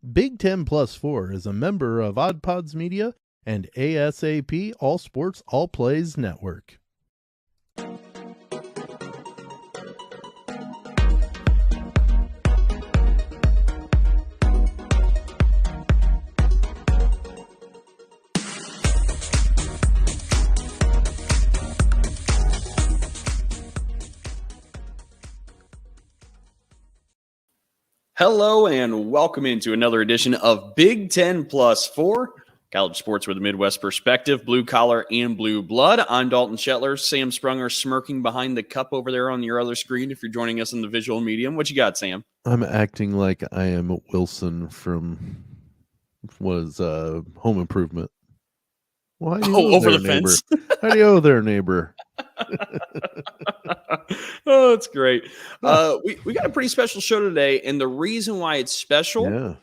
Big 10 Plus 4 is a member of Odd Pods Media and ASAP All Sports All Plays Network. Hello and welcome into another edition of Big 10 Plus 4, college sports with a Midwest perspective, blue collar and blue blood. I'm Dalton Shetler, Sam Sprunger smirking behind the cup over there on your other screen if you're joining us in the visual medium. What you got, Sam? I'm acting like I am Wilson from Home Improvement. Well, over the fence. How do you owe there, neighbor? Oh, that's great. We got a pretty special show today, and the reason why it's special,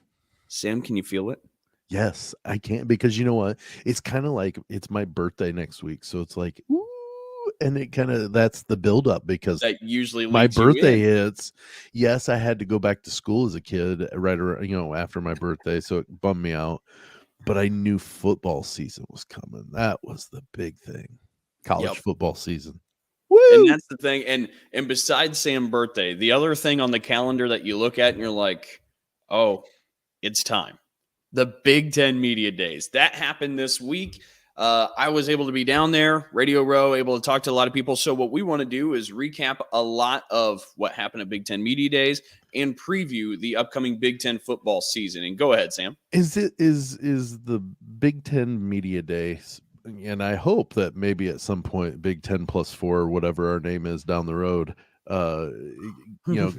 Sam, can you feel it? Yes, I can, because you know what? It's kind of like it's my birthday next week, so it's like, ooh, and it kind of, that's the buildup, because that usually my leads birthday you in. hits. Yes, I had to go back to school as a kid right around, after my birthday, so it bummed me out. But I knew football season was coming. That was the big thing. College football season. Woo! And that's the thing. And besides Sam's birthday, the other thing on the calendar that you look at and you're like, oh, it's time. The Big Ten Media Days. That happened this week. I was able to be down there, Radio Row, able to talk to a lot of people. So what we want to do is recap a lot of what happened at Big Ten Media Days and preview the upcoming Big Ten football season. And go ahead, Sam. Is the Big Ten Media Days, and I hope that maybe at some point Big 10 Plus 4, or whatever our name is down the road,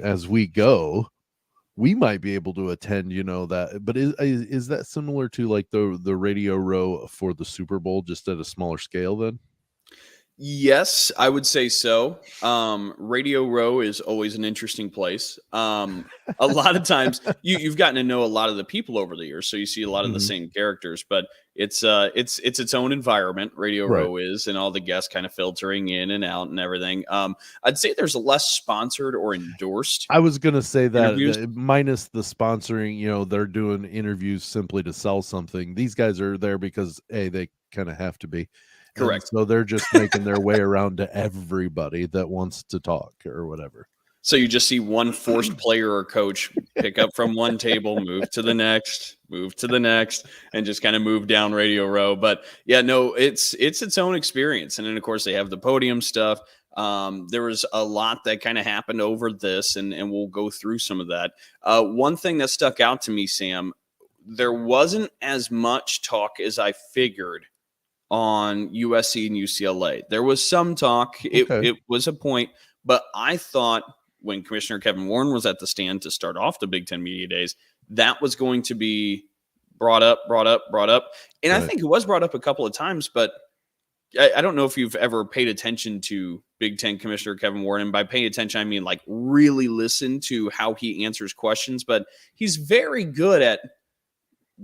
as we go, we might be able to attend, that. But is that similar to like the Radio Row for the Super Bowl, just at a smaller scale then? Yes, I would say so. Radio Row is always an interesting place. A lot of times you've gotten to know a lot of the people over the years, so you see a lot of the same characters, but it's its own environment. Radio Row is, and all the guests kind of filtering in and out and everything. I'd say there's less sponsored or endorsed. I was going to say that interviews. Minus the sponsoring, they're doing interviews simply to sell something. These guys are there because they kind of have to be. Correct. And so they're just making their way around to everybody that wants to talk or whatever. So you just see one forced player or coach pick up from one table, move to the next, and just kind of move down Radio Row. But yeah, no, it's its own experience. And then, of course, they have the podium stuff. There was a lot that kind of happened over this, and we'll go through some of that. One thing that stuck out to me, Sam, there wasn't as much talk as I figured on USC and UCLA. There was some talk. It was a point, but I thought when Commissioner Kevin Warren was at the stand to start off the Big Ten Media Days, that was going to be brought up. And I think it was brought up a couple of times, but I don't know if you've ever paid attention to Big Ten Commissioner Kevin Warren. And by paying attention, I mean like really listen to how he answers questions, but he's very good at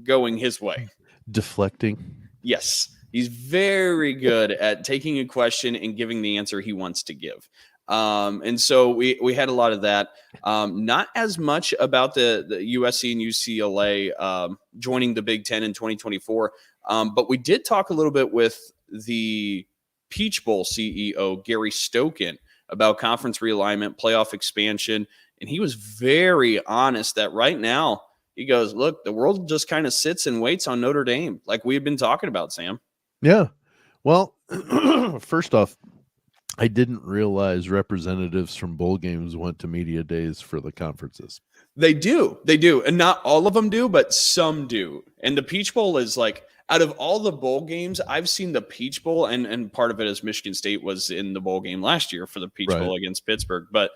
going his way. Deflecting. Yes. He's very good at taking a question and giving the answer he wants to give. And so we had a lot of that. Not as much about the USC and UCLA joining the Big Ten in 2024. But we did talk a little bit with the Peach Bowl CEO, Gary Stokan, about conference realignment, playoff expansion. And he was very honest that right now, he goes, look, the world just kind of sits and waits on Notre Dame, like we've been talking about, Sam. Yeah. Well, first off, I didn't realize representatives from bowl games went to media days for the conferences. They do. And not all of them do, but some do. And the Peach Bowl is like, out of all the bowl games, I've seen the Peach Bowl, and part of it is Michigan State was in the bowl game last year for the Peach Bowl against Pittsburgh. But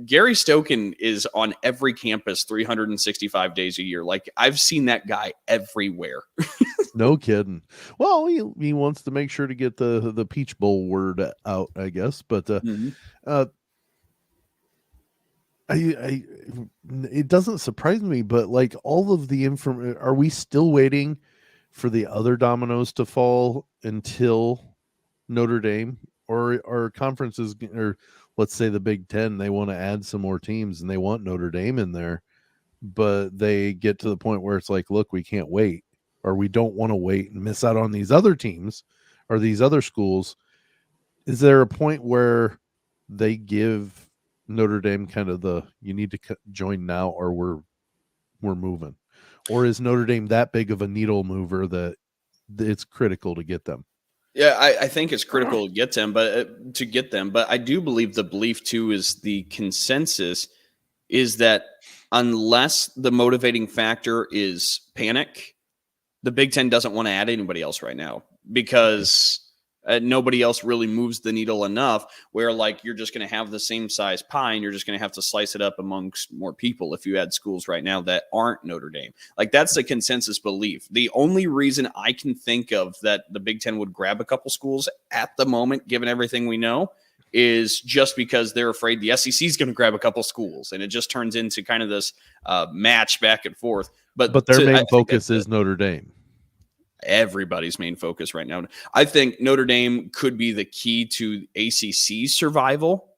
Gary Stokan is on every campus 365 days a year. Like, I've seen that guy everywhere. No kidding. Well, he wants to make sure to get the Peach Bowl word out, I guess. But it doesn't surprise me. But like all of the information, are we still waiting for the other dominoes to fall until Notre Dame, or are conferences, or let's say the Big Ten, they want to add some more teams and they want Notre Dame in there? but they get to the point where it's like, look, we can't wait, or we don't want to wait and miss out on these other teams or these other schools. Is there a point where they give Notre Dame kind of you need to join now or we're moving? Or is Notre Dame that big of a needle mover that it's critical to get them? Yeah, I think it's critical to get them, but I do believe the belief too is the consensus is that unless the motivating factor is panic, the Big Ten doesn't want to add anybody else right now because nobody else really moves the needle enough where like you're just going to have the same size pie and you're just going to have to slice it up amongst more people if you add schools right now that aren't Notre Dame. Like that's the consensus belief. The only reason I can think of that the Big Ten would grab a couple schools at the moment, given everything we know, is just because they're afraid the SEC is going to grab a couple schools and it just turns into kind of this match back and forth. But their main focus is Notre Dame. Everybody's main focus right now. I think Notre Dame could be the key to ACC survival.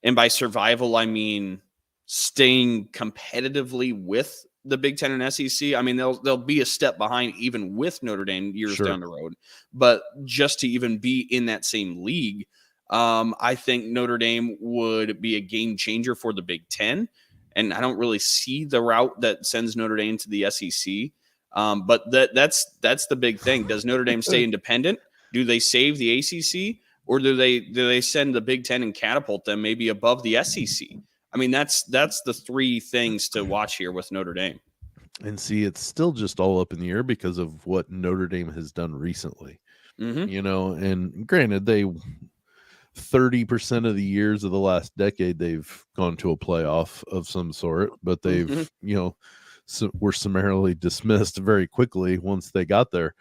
And by survival, I mean staying competitively with the Big Ten and SEC. I mean, they'll be a step behind even with Notre Dame years down the road. But just to even be in that same league, I think Notre Dame would be a game changer for the Big Ten. And I don't really see the route that sends Notre Dame to the SEC. But that's the big thing. Does Notre Dame stay independent? Do they save the ACC, or do they send the Big Ten and catapult them maybe above the SEC? I mean, that's the three things to watch here with Notre Dame. And see, it's still just all up in the air because of what Notre Dame has done recently. Mm-hmm. And granted, 30% of the years of the last decade they've gone to a playoff of some sort, but they've were summarily dismissed very quickly once they got there.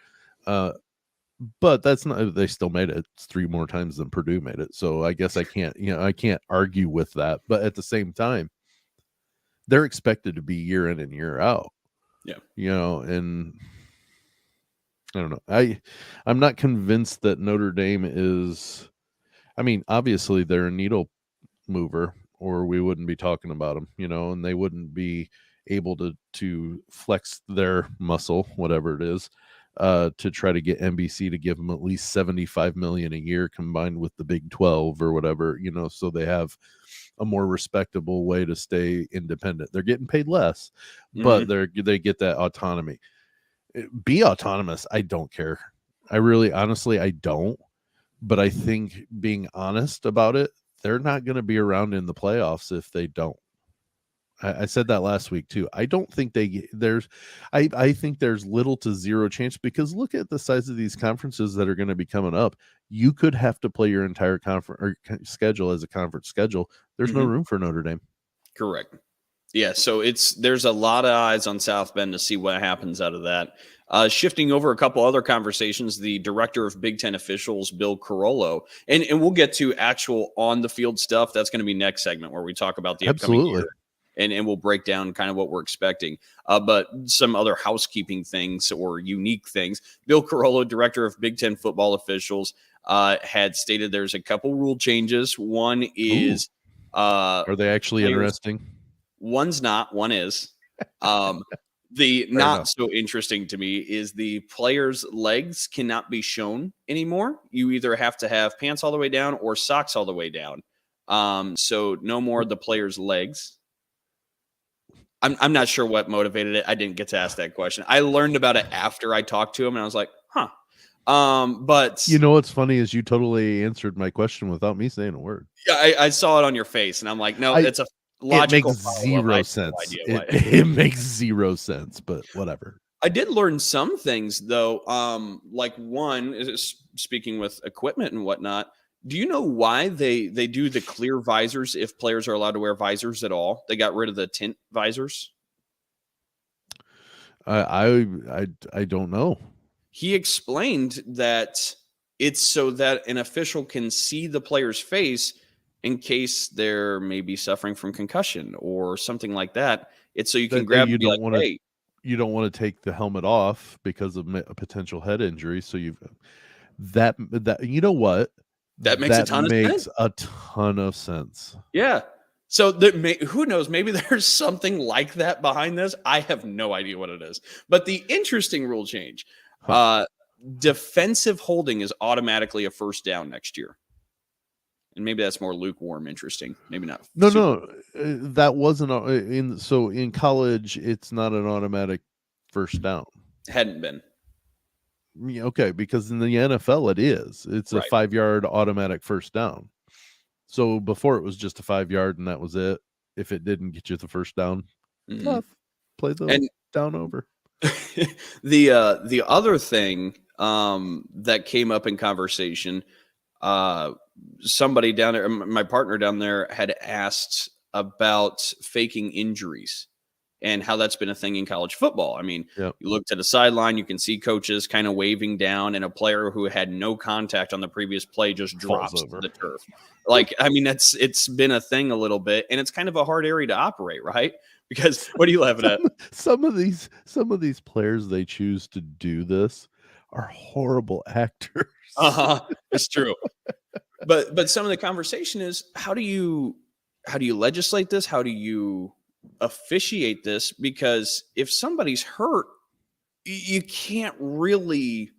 But that's not, they still made it. It's 3 more times than Purdue made it. So I guess I can't argue with that. But at the same time, they're expected to be year in and year out. Yeah. And I don't know. I'm not convinced that Notre Dame is, I mean, obviously they're a needle mover or we wouldn't be talking about them, and they wouldn't be able to flex their muscle, whatever it is, to try to get NBC to give them at least $75 million a year combined with the Big 12 or whatever, so they have a more respectable way to stay independent. They're getting paid less, but they get that autonomy. Be autonomous. I don't care. I really, honestly, I don't. But I think being honest about it, they're not going to be around in the playoffs if they don't. I said that last week too. I don't think I think there's little to zero chance because look at the size of these conferences that are going to be coming up. You could have to play your entire conference or schedule as a conference schedule. There's no room for Notre Dame. Correct. Yeah. So there's a lot of eyes on South Bend to see what happens out of that. Shifting over a couple other conversations, the director of Big Ten officials, Bill Carollo, and we'll get to actual on the field stuff. That's going to be next segment where we talk about the upcoming year. And we'll break down kind of what we're expecting. But some other housekeeping things or unique things. Bill Carollo, director of Big Ten football officials, had stated there's a couple rule changes. One is... are they actually interesting? One's not. One is. The not so interesting to me is the players' legs cannot be shown anymore. You either have to have pants all the way down or socks all the way down. So no more the players' legs. I'm not sure what motivated it. I didn't get to ask that question. I learned about it after I talked to him, and I was like, huh. But what's funny is you totally answered my question without me saying a word. Yeah, I saw it on your face, and I'm like, no, it's a logical. It makes zero sense. It makes zero sense, but whatever. I did learn some things though. Like one is speaking with equipment and whatnot. Do you know why they do the clear visors if players are allowed to wear visors at all? They got rid of the tint visors. I don't know. He explained that it's so that an official can see the player's face in case they're maybe suffering from concussion or something like that. It's so you can grab and be like, hey. You don't want to take the helmet off because of a potential head injury. So that you know what? That makes a ton of sense. A ton of sense. Yeah. So who knows? Maybe there's something like that behind this. I have no idea what it is. But the interesting rule change, defensive holding is automatically a first down next year. And maybe that's more lukewarm interesting. Maybe not. No, that wasn't in college. It's not an automatic first down. Hadn't been. Okay, because in the NFL it is. It's a 5-yard automatic first down. So before it was just a 5-yard and that was it. If it didn't get you the first down, tough. Play the down over. The other thing that came up in conversation, somebody down there, my partner down there, had asked about faking injuries and how that's been a thing in college football. I mean, You look to the sideline, you can see coaches kind of waving down, and a player who had no contact on the previous play just drops to the turf. Like, I mean, it's been a thing a little bit, and it's kind of a hard area to operate, right? Because what are you laughing at? Some of these players, they choose to do this, are horrible actors. It's true. But some of the conversation is, how do you legislate this? How do you officiate this? Because if somebody's hurt, you can't really,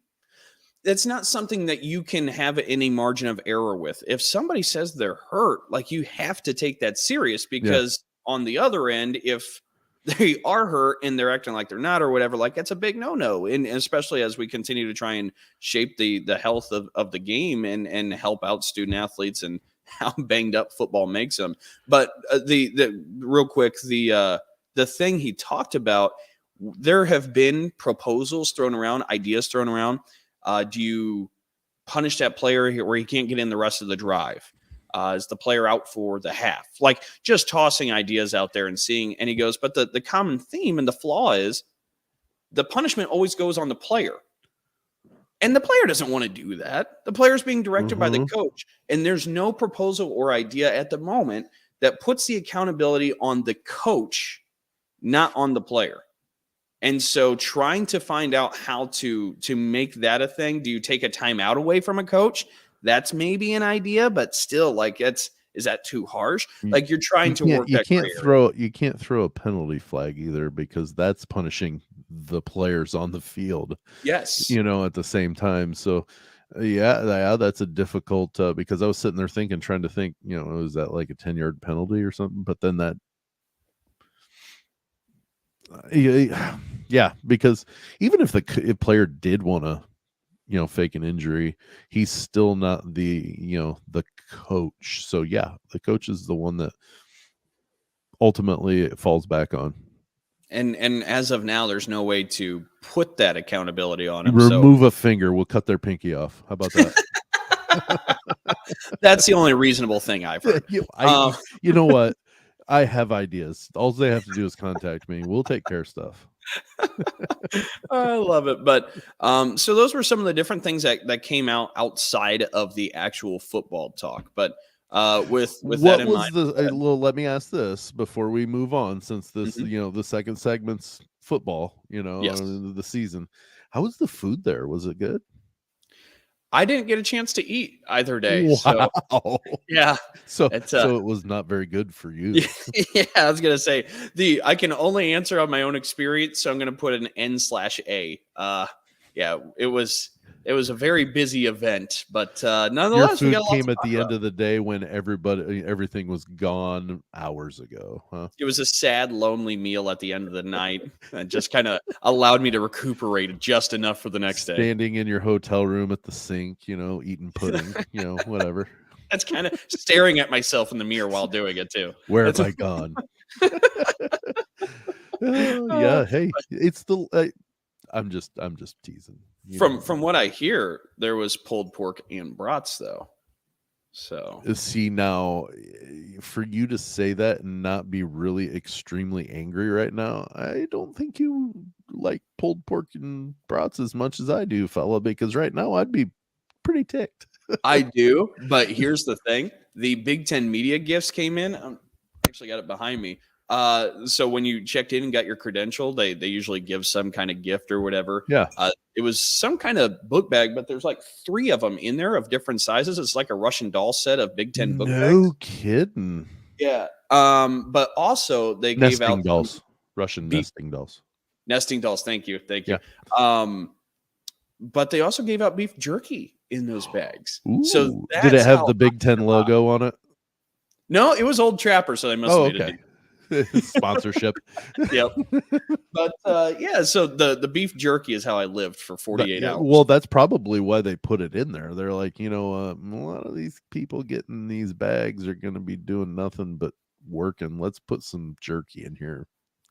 it's not something that you can have any margin of error with. If somebody says they're hurt, like, you have to take that serious, because on the other end, if they are hurt and they're acting like they're not or whatever, like, that's a big no-no. And especially as we continue to try and shape the health of the game and help out student athletes and how banged up football makes them. But the real quick, the thing he talked about, there have been proposals thrown around, ideas thrown around. Do you punish that player where he can't get in the rest of the drive? Is the player out for the half? Like, just tossing ideas out there and seeing. And he goes, but the common theme and the flaw is the punishment always goes on the player. And the player doesn't want to do that. The player's being directed by the coach. And there's no proposal or idea at the moment that puts the accountability on the coach, not on the player. And so trying to find out how to make that a thing. Do you take a timeout away from a coach? That's maybe an idea, but still, like, is that too harsh? Like, you're trying to work that. You can't throw a penalty flag either, because that's punishing the players on the field. Yes. At the same time. So that's a difficult, because I was sitting there trying to think, is that like a 10-yard penalty or something? But then that, because even if the player did want to, fake an injury, he's still not the coach. So the coach is the one that ultimately it falls back on. And as of now, there's no way to put that accountability on him. Remove a finger, we'll cut their pinky off. How about that? That's the only reasonable thing I've heard. You know what? I have ideas. All they have to do is contact me. We'll take care of stuff. I love it. But so those were some of the different things that came out outside of the actual football talk. But with that in mind, let me ask this before we move on, since this the second segment's football, the season. How was the food there? Was it good? I didn't get a chance to eat either day. Wow. So, yeah. So it was not very good for you. Yeah, I was gonna say I can only answer on my own experience, so I'm gonna put an N/A. It was a very busy event, but nonetheless, your food came at the end of the day when everything was gone hours ago, huh? It was a sad, lonely meal at the end of the night, and just kind of allowed me to recuperate just enough for the next day. Standing in your hotel room at the sink, eating pudding, whatever. That's kind of staring at myself in the mirror while doing it too. Where have I gone? Hey, it's the. I'm just teasing. From what I hear, there was pulled pork and brats, though. So see, now, for you to say that and not be really extremely angry right now, I don't think you like pulled pork and brats as much as I do, fella. Because right now, I'd be pretty ticked. I do, but here's the thing: the Big Ten media gifts came in. I actually got it behind me. So when you checked in and got your credential, they usually give some kind of gift or whatever. Yeah. It was some kind of book bag, but there's like 3 of them in there of different sizes. It's like a Russian doll set of Big Ten book bags. No kidding. Yeah. But also they gave Nesting out dolls. Russian beef nesting dolls. nesting dolls. Thank you. Yeah. But they also gave out beef jerky in those bags. Ooh. So Did it that's have how the Big Ten logo on it? No, it was Old Trapper, so they must have made a deal. Sponsorship. Yep. But yeah, so the beef jerky is how I lived for 48 hours. Well, that's probably why they put it in there. They're like, a lot of these people getting these bags are going to be doing nothing but working. Let's put some jerky in here.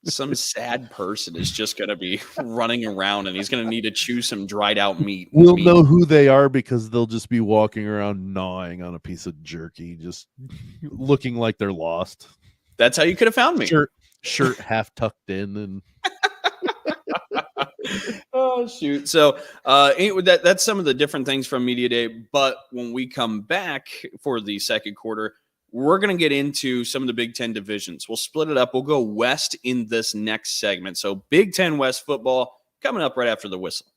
Some sad person is just going to be running around and he's going to need to chew some dried out meat. We'll know who they are because they'll just be walking around gnawing on a piece of jerky, just looking like they're lost. That's how you could have found me. Shirt half tucked in and oh shoot. So that's some of the different things from Media Day. But when we come back for the second quarter, we're going to get into some of the Big Ten divisions. We'll split it up. We'll go west in this next segment. So Big Ten West football coming up right after the whistle.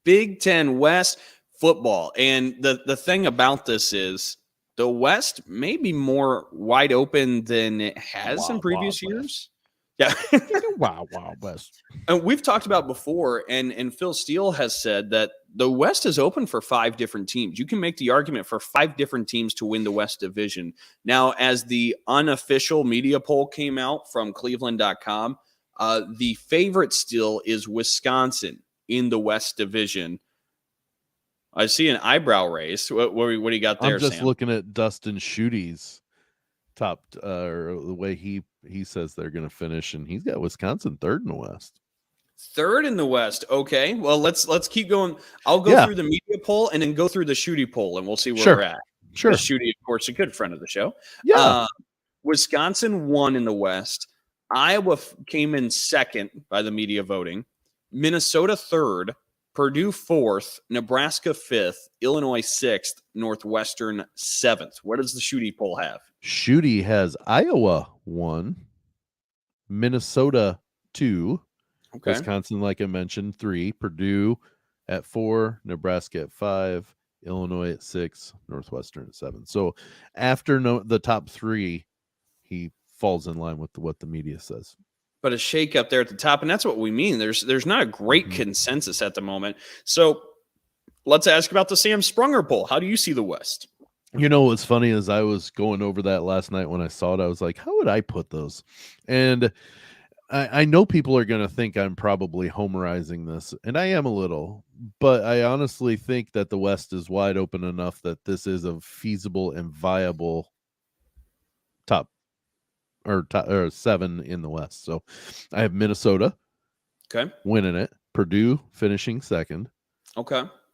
Big Ten West football. And the thing about this is the West may be more wide open than it has in previous years. Yeah. Wow, West. And we've talked about before, and Phil Steele has said that the West is open for 5 different teams. You can make the argument for 5 different teams to win the West Division. Now, as the unofficial media poll came out from Cleveland.com, the favorite still is Wisconsin in the West Division. I see an eyebrow raise. What do you got there, I'm just Sam? looking at Dustin Schuette's top, or the way he says they're going to finish, and he's got Wisconsin third in the West. Third in the West. Okay. Well, let's keep going. I'll go through the media poll and then go through the Schuette poll, and we'll see where we're at. Sure. Schuette, of course, a good friend of the show. Yeah. Wisconsin won in the West. Iowa came in second by the media voting. Minnesota third. Purdue fourth. Nebraska fifth. Illinois sixth. Northwestern seventh. What does the Schuette poll have? Schuette has Iowa 1, Minnesota 2, Wisconsin, like I mentioned, 3, Purdue at 4, Nebraska at 5, Illinois at 6, Northwestern at 7. So after the top 3, he falls in line with what the media says. But a shake up there at the top, and that's what we mean. There's not a great consensus at the moment. So let's ask about the Sam Sprunger poll. How do you see the West? What's funny is I was going over that last night when I saw it. I was like, how would I put those? And I know people are going to think I'm probably homerizing this, and I am a little, but I honestly think that the West is wide open enough that this is a feasible and viable top 7 in the West. So I have Minnesota winning it, Purdue finishing second,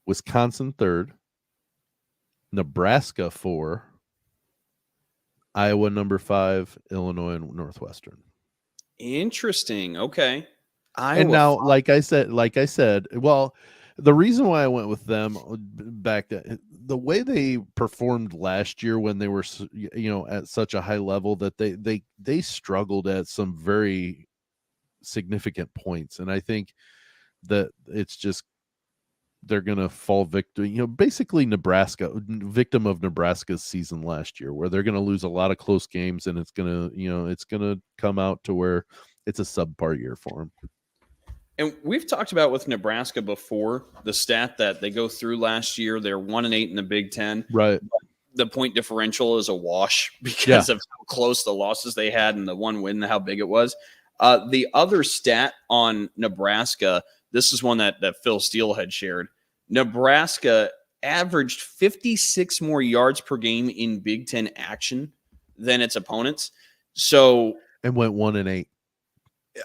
Wisconsin third, Nebraska 4, Iowa number 5, Illinois and Northwestern. Interesting. Okay. Iowa and now, 5. like I said, well, the reason why I went with them back then, the way they performed last year when they were, at such a high level that they struggled at some very significant points. And I think that it's just, they're going to fall victim, basically victim of Nebraska's season last year, where they're going to lose a lot of close games, and it's going to come out to where it's a subpar year for them. And we've talked about with Nebraska before, the stat that they go through last year, they're 1-8 in the Big Ten. Right. The point differential is a wash because of how close the losses they had and the one win, how big it was. The other stat on Nebraska, this is one that Phil Steele had shared. Nebraska averaged 56 more yards per game in Big Ten action than its opponents. So, and went 1-8.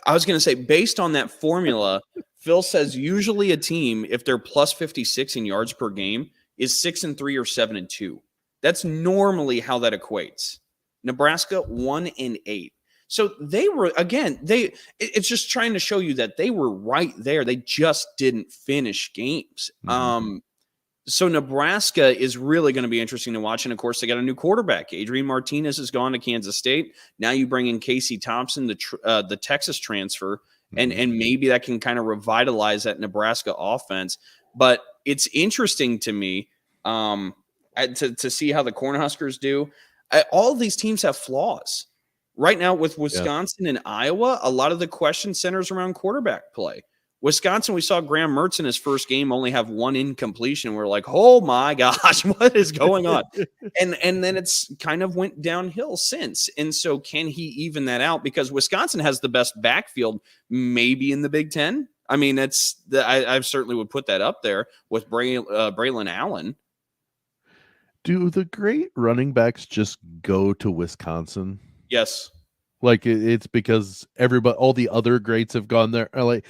I was going to say, based on that formula, Phil says usually a team, if they're plus 56 in yards per game, is 6-3 or 7-2. That's normally how that equates. Nebraska 1-8. So they were, again, it's just trying to show you that they were right there. They just didn't finish games. So Nebraska is really going to be interesting to watch. And, of course, they got a new quarterback. Adrian Martinez has gone to Kansas State. Now you bring in Casey Thompson, the Texas transfer, and maybe that can kind of revitalize that Nebraska offense. But it's interesting to me. to see how the Cornhuskers do. All of these teams have flaws. Right now with Wisconsin and Iowa, a lot of the question centers around quarterback play. Wisconsin, we saw Graham Mertz in his first game only have one incompletion. We're like, oh my gosh, what is going on? and then it's kind of went downhill since. And so can he even that out? Because Wisconsin has the best backfield maybe in the Big Ten. I mean, I certainly would put that up there with Braylon Allen. Do the great running backs just go to Wisconsin? Yes. Like it's because all the other greats have gone there. Like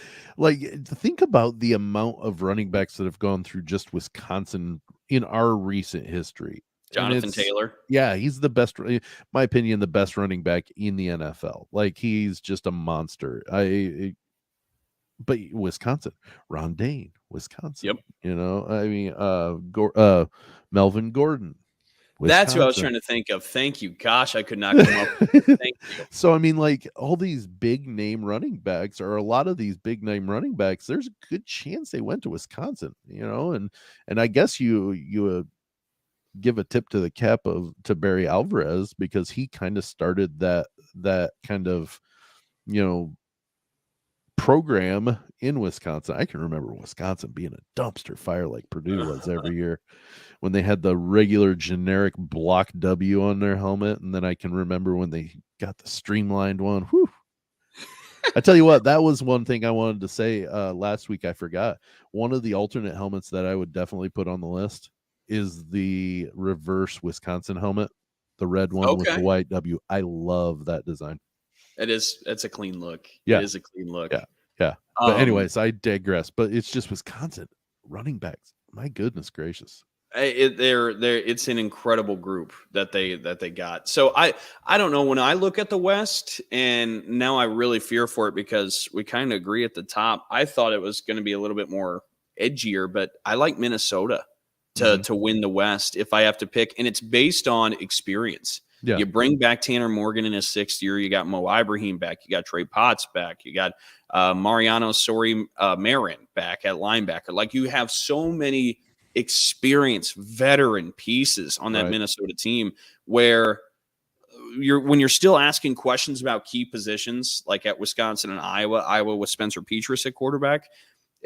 think about the amount of running backs that have gone through just Wisconsin in our recent history. Jonathan Taylor. Yeah, he's the best, in my opinion, the best running back in the NFL. Like he's just a monster. But Wisconsin, Ron Dane, Wisconsin. Yep. You know, I mean, Melvin Gordon. Wisconsin. That's what I was trying to think of. Thank you. Gosh, I could not come up with it. Thank you. So, I mean, like all these big name running backs, or a lot of these big name running backs, there's a good chance they went to Wisconsin, you know, and I guess you give a tip to the cap to Barry Alvarez, because he kind of started that kind of, you know, program in Wisconsin. I can remember Wisconsin being a dumpster fire like Purdue was every year when they had the regular generic block W on their helmet. And then I can remember when they got the streamlined one. Whew. I tell you what, that was one thing I wanted to say last week. I forgot. One of the alternate helmets that I would definitely put on the list is the reverse Wisconsin helmet, the red one with the white W. I love that design. It's a clean look. Yeah. It is a clean look. Yeah. But anyways, I digress. But it's just Wisconsin running backs. My goodness gracious. It's an incredible group that they got. So I don't know, when I look at the West, and now I really fear for it because we kind of agree at the top. I thought it was going to be a little bit more edgier, but I like Minnesota to win the West if I have to pick, and it's based on experience. Yeah. You bring back Tanner Morgan in his 6th year. You got Mo Ibrahim back. You got Trey Potts back. You got Mariano Marin back at linebacker. Like, you have so many experienced veteran pieces on that Minnesota team where when you're still asking questions about key positions, like at Wisconsin and Iowa with Spencer Petras at quarterback.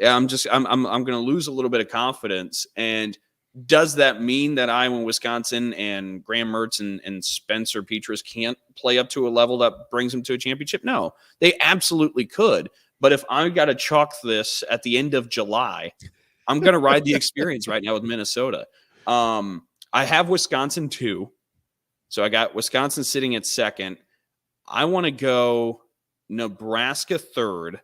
I'm going to lose a little bit of confidence. And does that mean that Iowa and Wisconsin and Graham Mertz and Spencer Petras can't play up to a level that brings them to a championship? No, they absolutely could. But if I got to chalk this at the end of July, I'm going to ride the experience right now with Minnesota. I have Wisconsin 2. So I got Wisconsin sitting at 2nd. I want to go Nebraska 3rd,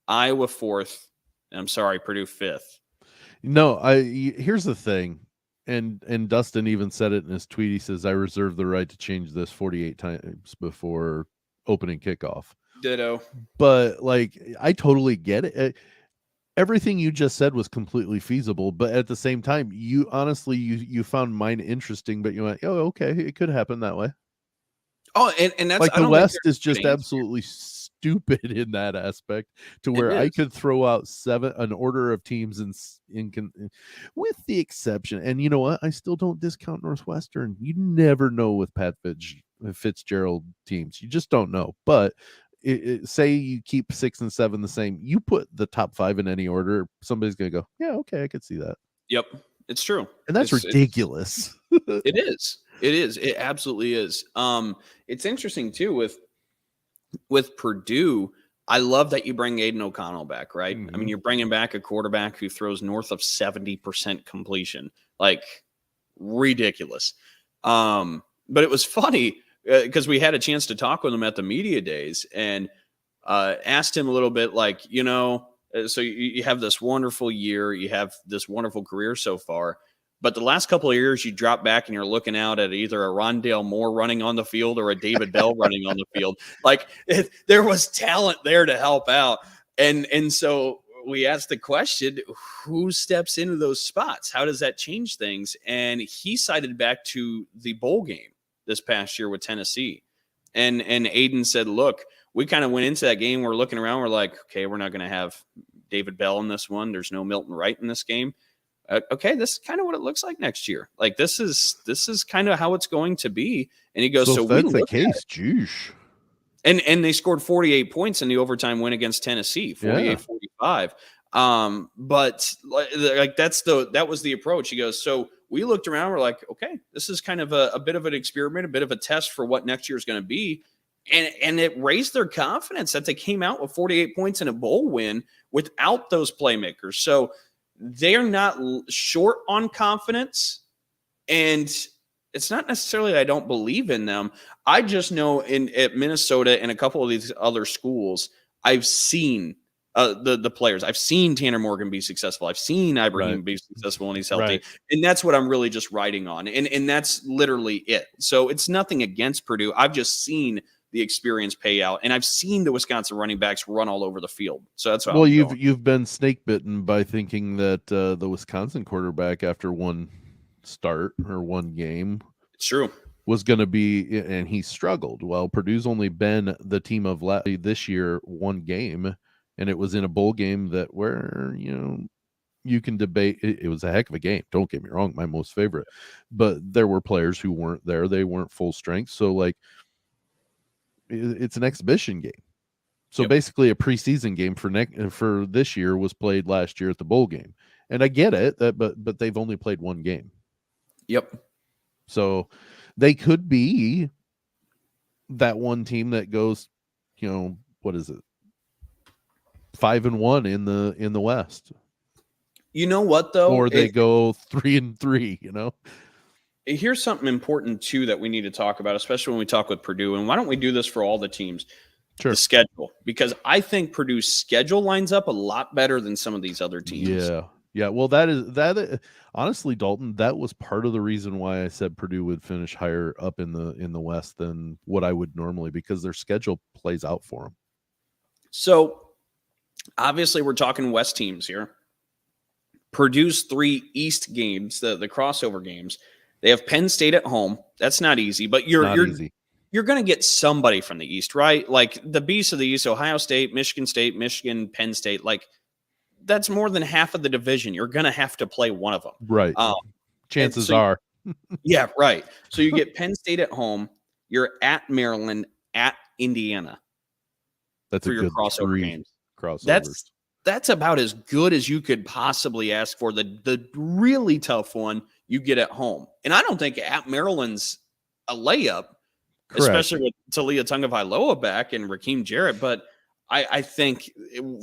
Iowa 4th, and I'm sorry, Purdue 5th. No, here's the thing, and Dustin even said it in his tweet. He says, I reserve the right to change this 48 times before opening kickoff. Ditto. But like, I totally get it. Everything you just said was completely feasible, but at the same time, you honestly you found mine interesting, but you went, oh, okay, it could happen that way. Oh, and that's like the West is just absolutely stupid in that aspect, to where I could throw out an order of teams with the exception. And you know what? I still don't discount Northwestern. You never know with Pat Fitzgerald teams. You just don't know. But say you keep 6 and 7 the same, you put the top 5 in any order, somebody's going to go, yeah, okay, I could see that. Yep. It's true. And that's ridiculous. It is. It is. It absolutely is. It's interesting too with Purdue. I love that you bring Aiden O'Connell back, right? I mean, you're bringing back a quarterback who throws north of 70% completion, like ridiculous. But it was funny because we had a chance to talk with him at the media days and asked him a little bit, like, so you have this wonderful year, you have this wonderful career so far, but the last couple of years you drop back and you're looking out at either a Rondale Moore running on the field or a David Bell running on the field. Like, there was talent there to help out. And so we asked the question, who steps into those spots? How does that change things? And he cited back to the bowl game this past year with Tennessee. And Aiden said, look, we kind of went into that game. We're looking around. We're like, okay, we're not going to have David Bell in this one. There's no Milton Wright in this game. okay, this is kind of what it looks like next year. Like this is kind of how it's going to be. And he goes, So so if we that's the look at case, geesh. and they scored 48 points in the overtime win against Tennessee, 48-45. But like that was the approach. He goes, so we looked around, we're like, okay, this is kind of a bit of an experiment, a bit of a test for what next year is going to be. And it raised their confidence that they came out with 48 points in a bowl win without those playmakers. So they're not short on confidence. And it's not necessarily that I don't believe in them. I just know at Minnesota and a couple of these other schools, I've seen the players. I've seen Tanner Morgan be successful. I've seen Ibrahim be successful when he's healthy. Right. And that's what I'm really just riding on. And that's literally it. So it's nothing against Purdue. I've just seen the experience pay out, and I've seen the Wisconsin running backs run all over the field. So that's what you've been snake bitten by thinking that the Wisconsin quarterback after one start or one game, it's true, was going to be, and he struggled. Well, Purdue's only been the team of this year one game, and it was in a bowl game that where you can debate. It was a heck of a game. Don't get me wrong, my most favorite, but there were players who weren't there. They weren't full strength. So like, it's an exhibition game. So basically a preseason game for this year was played last year at the bowl game. And I get it, but they've only played one game. Yep. So they could be that one team that goes, what is it? 5-1 in the West. You know what though? Or they go 3-3, Here's something important, too, that we need to talk about, especially when we talk with Purdue. And why don't we do this for all the teams? Sure. The schedule. Because I think Purdue's schedule lines up a lot better than some of these other teams. Yeah. Well, that honestly, Dalton, that was part of the reason why I said Purdue would finish higher up in the West than what I would normally, because their schedule plays out for them. So, obviously, we're talking West teams here. Purdue's 3 East games, the crossover games, they have Penn State at home. That's not easy, but you're going to get somebody from the East, right? Like the beasts of the East, Ohio State, Michigan, Penn State, like that's more than half of the division. You're going to have to play one of them. Right. Chances are. Yeah, right. So you get Penn State at home. You're at Maryland, at Indiana. That's for a your good crossover games. Crossovers. That's about as good as you could possibly ask for. The really tough one you get at home. And I don't think at Maryland's a layup, correct, especially with Talia Tungavailoa back and Raheem Jarrett. But I think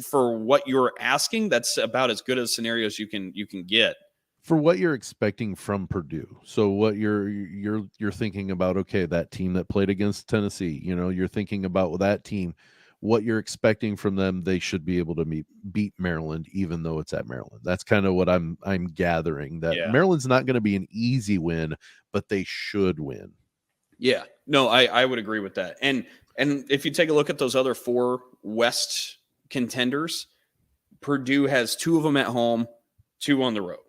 for what you're asking, that's about as good a scenarios you can get. For what you're expecting from Purdue. So what you're thinking about, okay, that team that played against Tennessee, you're thinking about that team, what you're expecting from them, they should be able to beat Maryland, even though it's at Maryland. That's kind of what I'm gathering, that Maryland's not going to be an easy win, but they should win. Yeah, no, I would agree with that. And if you take a look at those other 4 West contenders, Purdue has 2 of them at home, 2 on the road.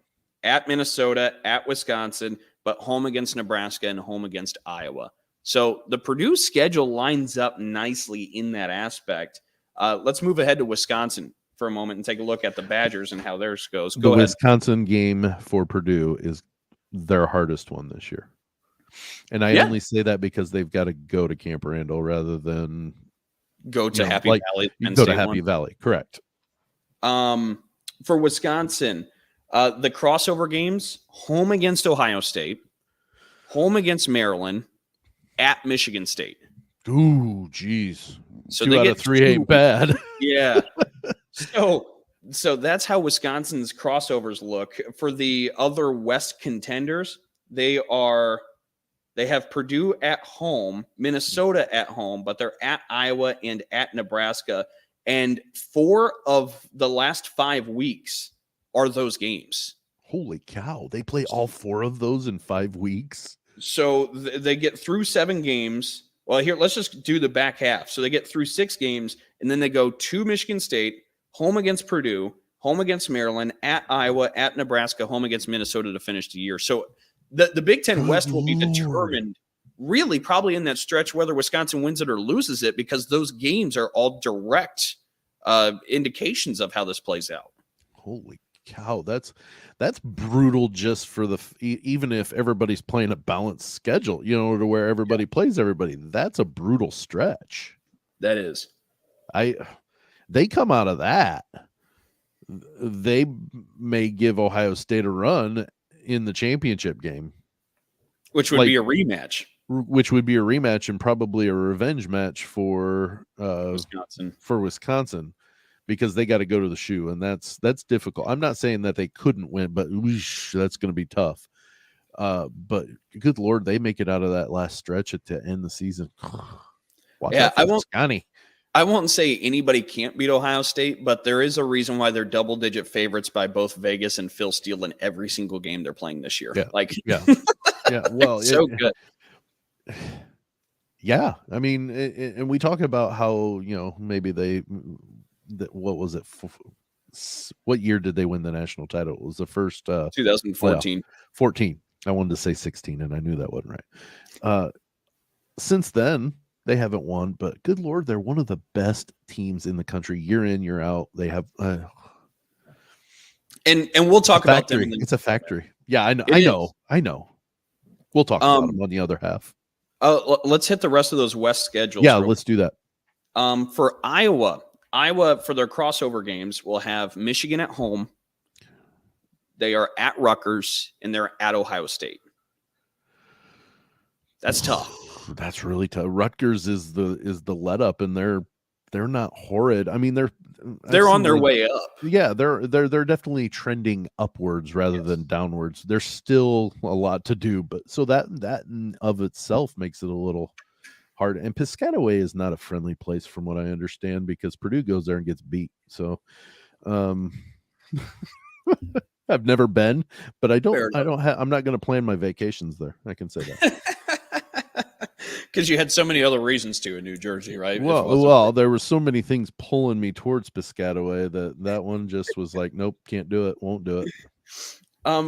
At Minnesota, at Wisconsin, but home against Nebraska and home against Iowa. So the Purdue schedule lines up nicely in that aspect. Let's move ahead to Wisconsin for a moment and take a look at the Badgers and how theirs goes. Go ahead. Wisconsin game for Purdue is their hardest one this year. And I only say that because they've got to go to Camp Randall rather than go to Happy Valley. Go to Happy Valley, correct. For Wisconsin, the crossover games, home against Ohio State, home against Maryland, at Michigan State. Ooh, geez. So 2 out of 3 ain't bad. Yeah. So that's how Wisconsin's crossovers look. For the other West contenders, they have Purdue at home, Minnesota at home, but they're at Iowa and at Nebraska. And 4 of the last 5 weeks are those games. Holy cow. They play all 4 of those in 5 weeks? So they get through 7 games. Well, here, let's just do the back half. So they get through 6 games, and then they go to Michigan State, home against Purdue, home against Maryland, at Iowa, at Nebraska, home against Minnesota to finish the year. So the Big Ten West will be determined really probably in that stretch whether Wisconsin wins it or loses it, because those games are all direct indications of how this plays out. Holy cow, that's brutal just for even if everybody's playing a balanced schedule, to where everybody plays everybody. That's a brutal stretch. That is. They come out of that. They may give Ohio State a run in the championship game, which would be a rematch. Which would be a rematch and probably a revenge match for Wisconsin, because they got to go to the shoe, and that's difficult. I'm not saying that they couldn't win, but that's going to be tough. But good Lord, they make it out of that last stretch to end the season. I won't say anybody can't beat Ohio State, but there is a reason why they're double-digit favorites by both Vegas and Phil Steele in every single game they're playing this year. Well, so good. Yeah, I mean, and we talk about how maybe what was it? What year did they win the national title? It was the first 2014. 14. I wanted to say 16, and I knew that wasn't right. Since then, they haven't won, but good Lord, they're one of the best teams in the country, year in, year out. They have, and we'll talk about them. It's a factory. Yeah, I know. We'll talk about them on the other half. Let's hit the rest of those West schedules. Yeah, let's do that. For Iowa for their crossover games will have Michigan at home. They are at Rutgers, and they're at Ohio State. That's tough. That's really tough. Rutgers is the let up, and they're not horrid. I mean, they're on their way up. Yeah, they're definitely trending upwards rather than downwards. There's still a lot to do, but so that in of itself makes it a little hard. And Piscataway is not a friendly place, from what I understand, because Purdue goes there and gets beat. So, I've never been, but I'm not going to plan my vacations there. I can say that. Because you had so many other reasons to in New Jersey, right? Well, there were so many things pulling me towards Piscataway that one just was like, nope, can't do it, won't do it.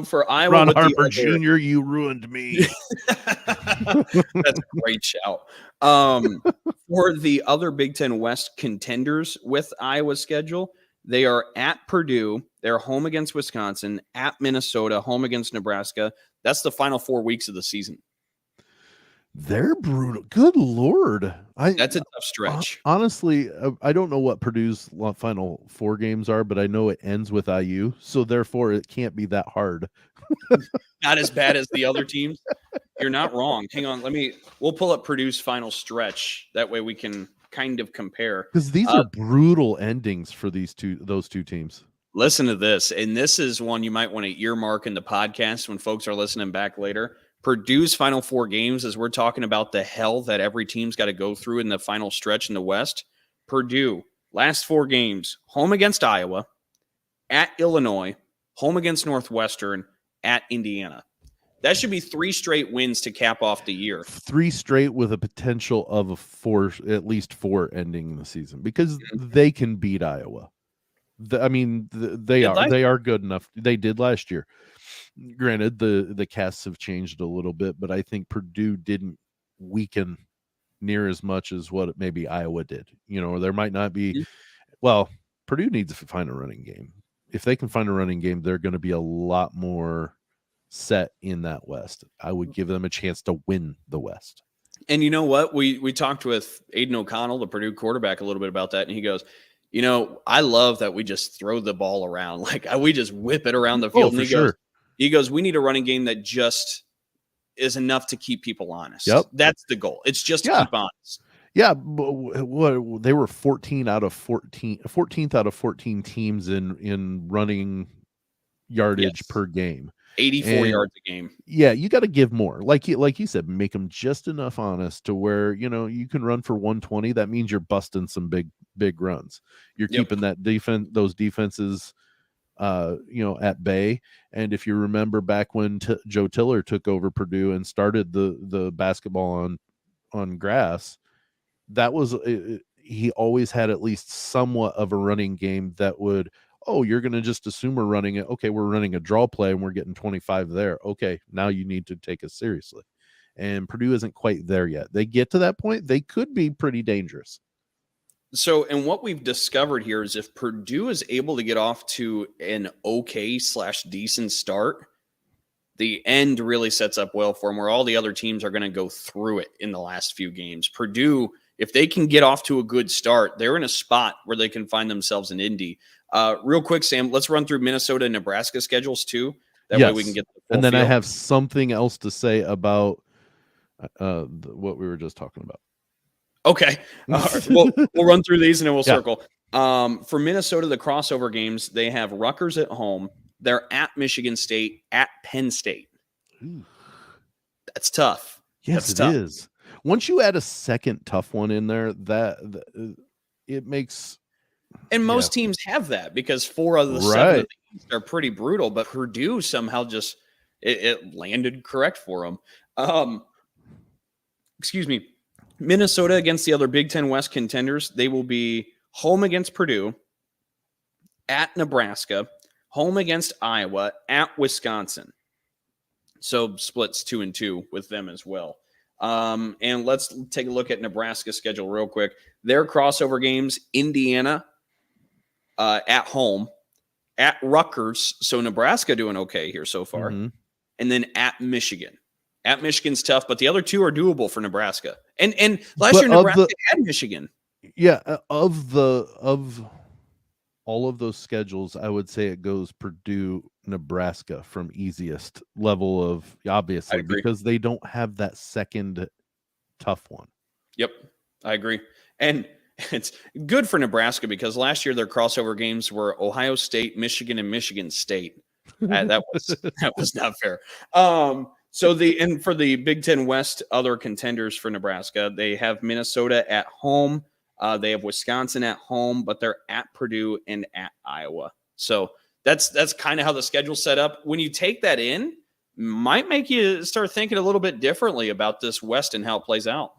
For Iowa, Ron Harper Jr., you ruined me. That's a great shout. For the other Big Ten West contenders with Iowa's schedule, they are at Purdue, they're home against Wisconsin, at Minnesota, home against Nebraska. That's the final 4 weeks of the season. They're brutal. Good Lord. That's a tough stretch. Honestly, I don't know what Purdue's final 4 games are, but I know it ends with IU. So therefore, it can't be that hard. Not as bad as the other teams. You're not wrong. Hang on. We'll pull up Purdue's final stretch. That way we can kind of compare. Because these are brutal endings for those two teams. Listen to this. And this is one you might want to earmark in the podcast when folks are listening back later. Purdue's final 4 games, as we're talking about the hell that every team's got to go through in the final stretch in the West. Purdue, last 4 games, home against Iowa, at Illinois, home against Northwestern, at Indiana. That should be 3 straight wins to cap off the year. 3 straight with a potential of at least 4 ending the season, because they can beat Iowa. They are good enough. They did last year. Granted, the casts have changed a little bit, but I think Purdue didn't weaken near as much as what maybe Iowa did. There might not be. Well, Purdue needs to find a running game. If they can find a running game, they're going to be a lot more set in that West. I would give them a chance to win the West. And you know what? We talked with Aiden O'Connell, the Purdue quarterback, a little bit about that, and he goes, I love that we just throw the ball around. Like, we just whip it around the field. And he goes, we need a running game that just is enough to keep people honest. Yep. That's the goal. It's just to keep honest. Yeah. What they were 14th out of 14 teams in running yardage per game. 84 yards a game. Yeah, you got to give more. Like you said, make them just enough honest to where, you can run for 120. That means you're busting some big runs. You're keeping those defenses at bay. And if you remember back when Joe Tiller took over Purdue and started the basketball on grass, that was he always had at least somewhat of a running game that would, you're going to just assume we're running it. Okay, we're running a draw play and we're getting 25 there. Okay, now you need to take us seriously. And Purdue isn't quite there yet. They get to that point, they could be pretty dangerous. So, and what we've discovered here is if Purdue is able to get off to an okay/decent start, the end really sets up well for them, where all the other teams are going to go through it in the last few games. Purdue, if they can get off to a good start, they're in a spot where they can find themselves in Indy. Real quick, Sam, let's run through Minnesota and Nebraska schedules too. That way we can get the full and then feel. I have something else to say about what we were just talking about. Okay. We'll run through these and then we'll circle. For Minnesota, the crossover games, they have Rutgers at home. They're at Michigan State, at Penn State. Ooh. That's tough. Yes, it is. Once you add a second tough one in there, that it makes. And most teams have that because 4 of the 7 of the East are pretty brutal, but Purdue somehow just it landed correct for them. Excuse me. Minnesota against the other Big Ten West contenders, they will be home against Purdue, at Nebraska, home against Iowa, at Wisconsin. So splits 2-2 with them as well. And let's take a look at Nebraska's schedule real quick. Their crossover games, Indiana at home, at Rutgers. So Nebraska doing okay here so far. Mm-hmm. And then at Michigan. At Michigan's tough, but the other 2 are doable for Nebraska. And last year Nebraska had Michigan. Yeah, of all of those schedules, I would say it goes Purdue, Nebraska from easiest level of, obviously, because they don't have that second tough one. Yep, I agree. And it's good for Nebraska because last year their crossover games were Ohio State, Michigan, and Michigan State. That was not fair. So for the Big Ten West, other contenders for Nebraska, they have Minnesota at home. They have Wisconsin at home, but they're at Purdue and at Iowa. So that's kind of how the schedule's set up. When you take that in, might make you start thinking a little bit differently about this West and how it plays out.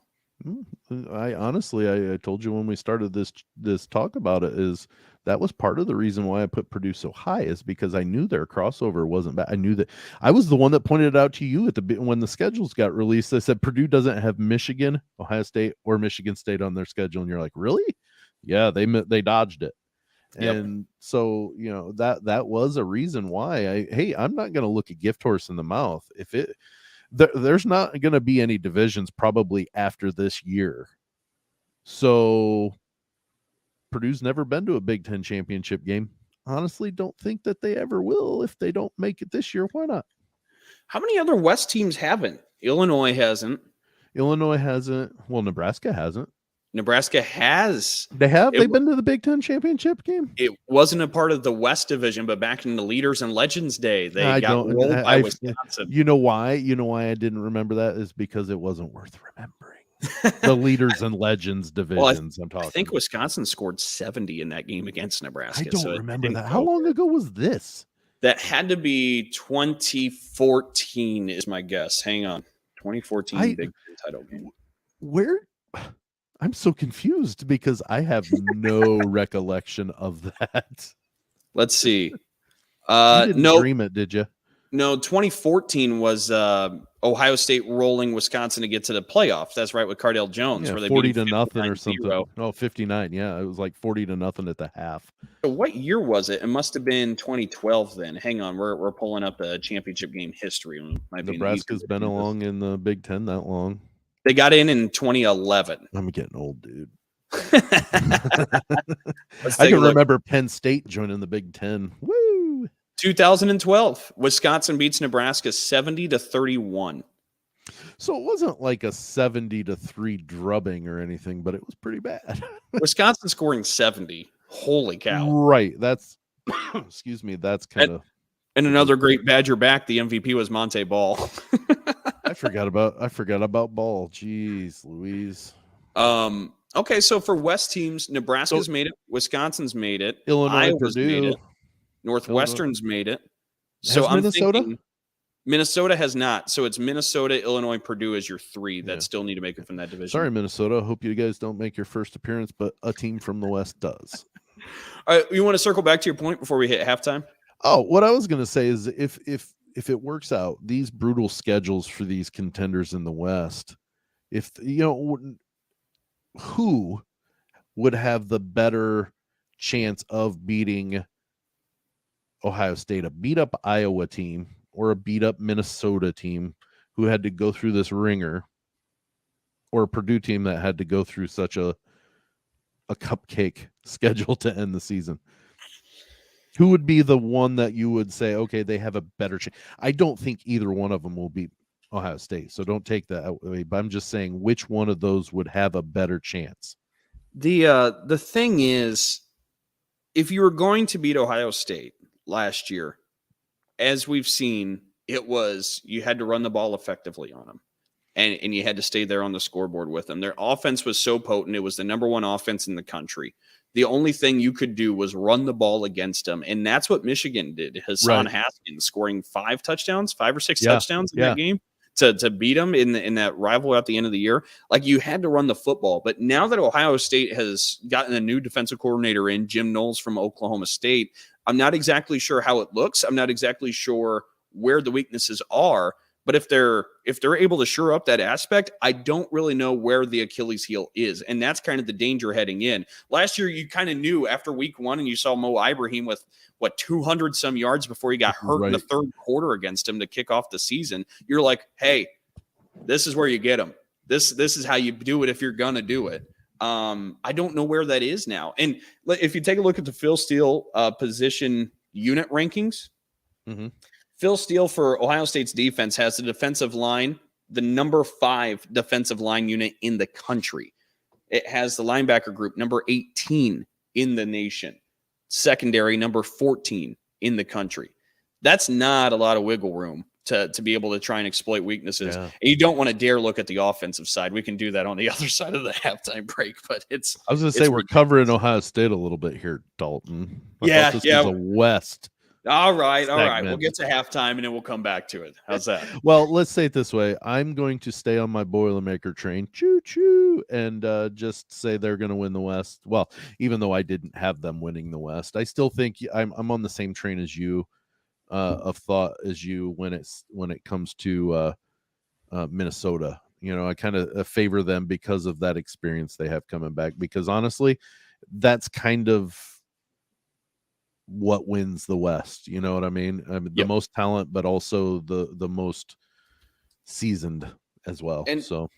I honestly, I told you when we started this talk about it, is that was part of the reason why I put Purdue so high, is because I knew their crossover wasn't bad. I knew that. I was the one that pointed it out to you when the schedules got released. I said Purdue doesn't have Michigan, Ohio State, or Michigan State on their schedule, and you're like, really? Yeah, they dodged it. Yep. And so, that was a reason why I'm not going to look a gift horse in the mouth. If there's not going to be any divisions probably after this year. So Purdue's never been to a Big Ten championship game. Honestly, don't think that they ever will. If they don't make it this year, why not? How many other West teams haven't? Illinois hasn't. Well, Nebraska hasn't. Nebraska has. They have? They've been to the Big Ten championship game? It wasn't a part of the West division, but back in the Leaders and Legends day, they got rolled by Wisconsin. You know why? I didn't remember that is because it wasn't worth remembering. The Leaders and Legends divisions I'm talking I think about. Wisconsin scored 70 in that game against Nebraska. I don't remember that. How long ago was this? That had to be 2014 is my guess. Hang on. 2014 Big Ten title game. Where? I'm so confused because I have no recollection of that. Let's see. You didn't dream it, did you? No, 2014 was Ohio State rolling Wisconsin to get to the playoffs. That's right, with Cardale Jones. Yeah, where they 40-0 or something. Oh, 59. Yeah, it was like 40-0 at the half. So what year was it? It must have been 2012 then. Hang on, we're pulling up the championship game history. Nebraska's been along in the Big Ten that long. They got in 2011. I'm getting old, dude. I can remember Penn State joining the Big Ten. Woo! 2012, Wisconsin beats Nebraska 70-31. So it wasn't like a 70-3 drubbing or anything, but it was pretty bad. Wisconsin scoring 70. Holy cow! Right. That's excuse me. That's kind of. And another great Badger back. The MVP was Monte Ball. I forgot about Ball. Jeez, Louise. Okay, so for West teams, Nebraska's made it, Wisconsin's made it, Illinois, Iowa's Purdue, made it, Northwestern's made it. So I'm thinking Minnesota has not. So it's Minnesota, Illinois, Purdue as your 3 that still need to make it from that division. Sorry, Minnesota. Hope you guys don't make your first appearance, but a team from the West does. All right, you want to circle back to your point before we hit halftime? Oh, what I was going to say is if it works out, these brutal schedules for these contenders in the West, if who would have the better chance of beating Ohio State, a beat up Iowa team or a beat up Minnesota team who had to go through this ringer, or a Purdue team that had to go through such a cupcake schedule to end the season? Who would be the one that you would say, okay, they have a better chance? I don't think either one of them will beat Ohio State, so don't take that away. But I'm just saying, which one of those would have a better chance? The thing is, if you were going to beat Ohio State last year, as we've seen, it was you had to run the ball effectively on them, and you had to stay there on the scoreboard with them. Their offense was so potent; it was the number one offense in the country. The only thing you could do was run the ball against them, and that's what Michigan did. Hassan Haskins scoring 5 or 6 touchdowns in that game to beat them in that rivalry at the end of the year. Like, you had to run the football. But now that Ohio State has gotten a new defensive coordinator in, Jim Knowles from Oklahoma State, I'm not exactly sure how it looks. I'm not exactly sure where the weaknesses are. But if they're able to shore up that aspect, I don't really know where the Achilles heel is. And that's kind of the danger heading in. Last year, you kind of knew after week 1, and you saw Mo Ibrahim with, 200 some yards before he got hurt in the third quarter against him to kick off the season. You're like, hey, this is where you get him. This is how you do it if you're going to do it. I don't know where that is now. And if you take a look at the Phil Steele position unit rankings, Phil Steele for Ohio State's defense has the defensive line, the number 5 defensive line unit in the country. It has the linebacker group, number 18 in the nation. Secondary, number 14 in the country. That's not a lot of wiggle room to be able to try and exploit weaknesses. Yeah. And you don't want to dare look at the offensive side. We can do that on the other side of the halftime break, but I was going to say, we're covering Ohio State a little bit here, Dalton. I thought this was a West. All right. We'll get to halftime and then we'll come back to it. How's that? Well, let's say it this way. I'm going to stay on my Boilermaker train, choo-choo, and just say they're going to win the West. Well, even though I didn't have them winning the West, I still think I'm on the same train as you, of thought as you when it comes to Minnesota. I kind of favor them because of that experience they have coming back. Because honestly, that's kind of what wins the West. You know what I mean? The most talent, but also the most seasoned as well.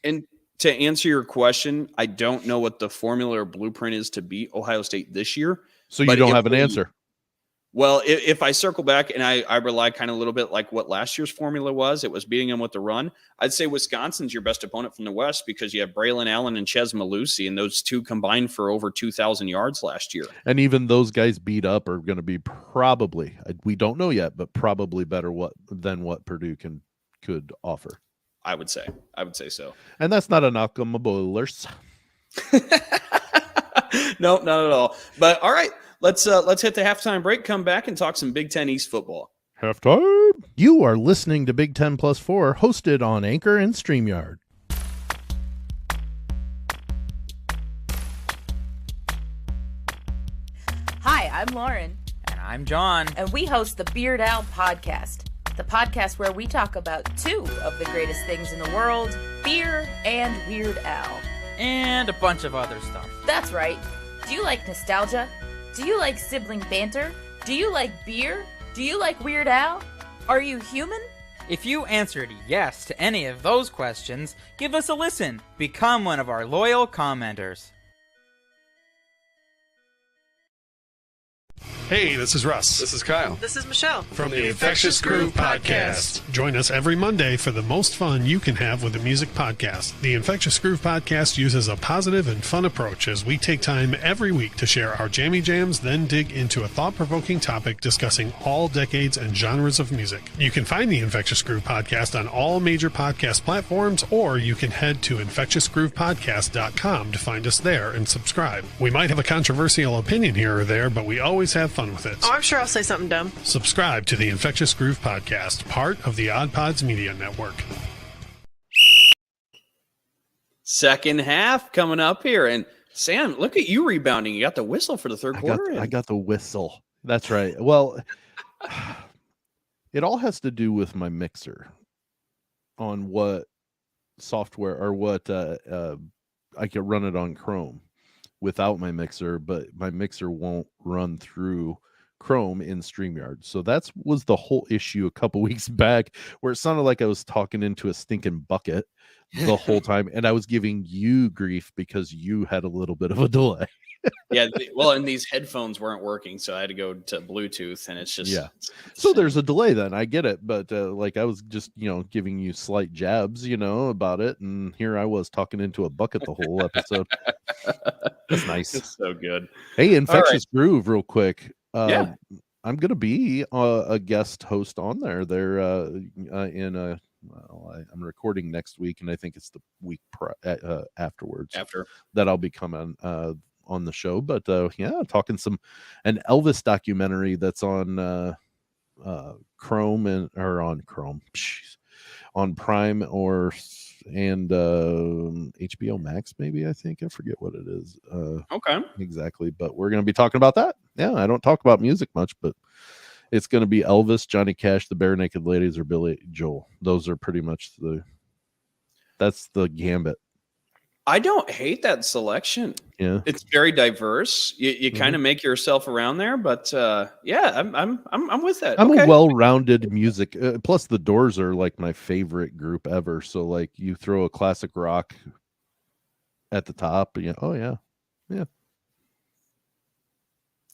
And to answer your question, I don't know what the formula or blueprint is to beat Ohio State this year. So you don't have an answer. Well, if I circle back and I rely kind of a little bit like what last year's formula was, it was beating them with the run. I'd say Wisconsin's your best opponent from the West because you have Braylon Allen and Ches Malusi, and those two combined for over 2,000 yards last year. And even those guys beat up are going to be probably, we don't know yet, but probably better than what Purdue could offer. I would say so. And that's not a knock on my Boilers. No, not at all. But all right. Let's hit the halftime break, come back, and talk some Big Ten East football. Halftime. You are listening to Big Ten Plus 4, hosted on Anchor and StreamYard. Hi, I'm Lauren. And I'm John. And we host the Beard Owl Podcast, the podcast where we talk about 2 of the greatest things in the world, beer and Weird Al. And a bunch of other stuff. That's right. Do you like nostalgia? Do you like sibling banter? Do you like beer? Do you like Weird Al? Are you human? If you answered yes to any of those questions, give us a listen. Become one of our loyal commenters. Hey, this is Russ. This is Kyle. This is Michelle. From the Infectious Groove Podcast. Join us every Monday for the most fun you can have with a music podcast. The Infectious Groove Podcast uses a positive and fun approach as we take time every week to share our jammy jams, then dig into a thought-provoking topic discussing all decades and genres of music. You can find the Infectious Groove Podcast on all major podcast platforms, or you can head to infectiousgroovepodcast.com to find us there and subscribe. We might have a controversial opinion here or there, but we always have fun with it. Oh, I'm sure I'll say something dumb. Subscribe to the Infectious Groove Podcast, part of the Odd Pods Media Network. Second half coming up here. And Sam, look at you rebounding. You got the whistle for the third quarter. I got the whistle. That's right. Well, it all has to do with my mixer on what software or what I can run it on Chrome. without my mixer, but my mixer won't run through Chrome in StreamYard. So that was the whole issue a couple weeks back, where it sounded like I was talking into a stinking bucket the whole time, and I was giving you grief because you had a little bit of a delay. Yeah, well, and these headphones weren't working, so I had to go to Bluetooth, and it's just So there's a delay then. I get it, but like I was just giving you slight jabs, about it, and here I was talking into a bucket the whole episode. That's nice. It's so good. Hey, Infectious Groove, real quick. Yeah. I'm gonna be a guest host on there. They're I'm recording next week, and I think it's the week afterwards that I'll be coming on the show. But talking an Elvis documentary that's on Chrome on Prime and HBO Max, maybe. I forget what it is Okay, exactly, but we're going to be talking about that. I don't talk about music much, but it's going to be Elvis, Johnny Cash, the Bare Naked Ladies, or Billy Joel. Those are pretty much that's the gambit. I don't hate that selection. Yeah, it's very diverse. You kind of make yourself around there, but I'm with that. I'm a well-rounded music. Plus, the Doors are like my favorite group ever. So, like, you throw a classic rock at the top, and yeah.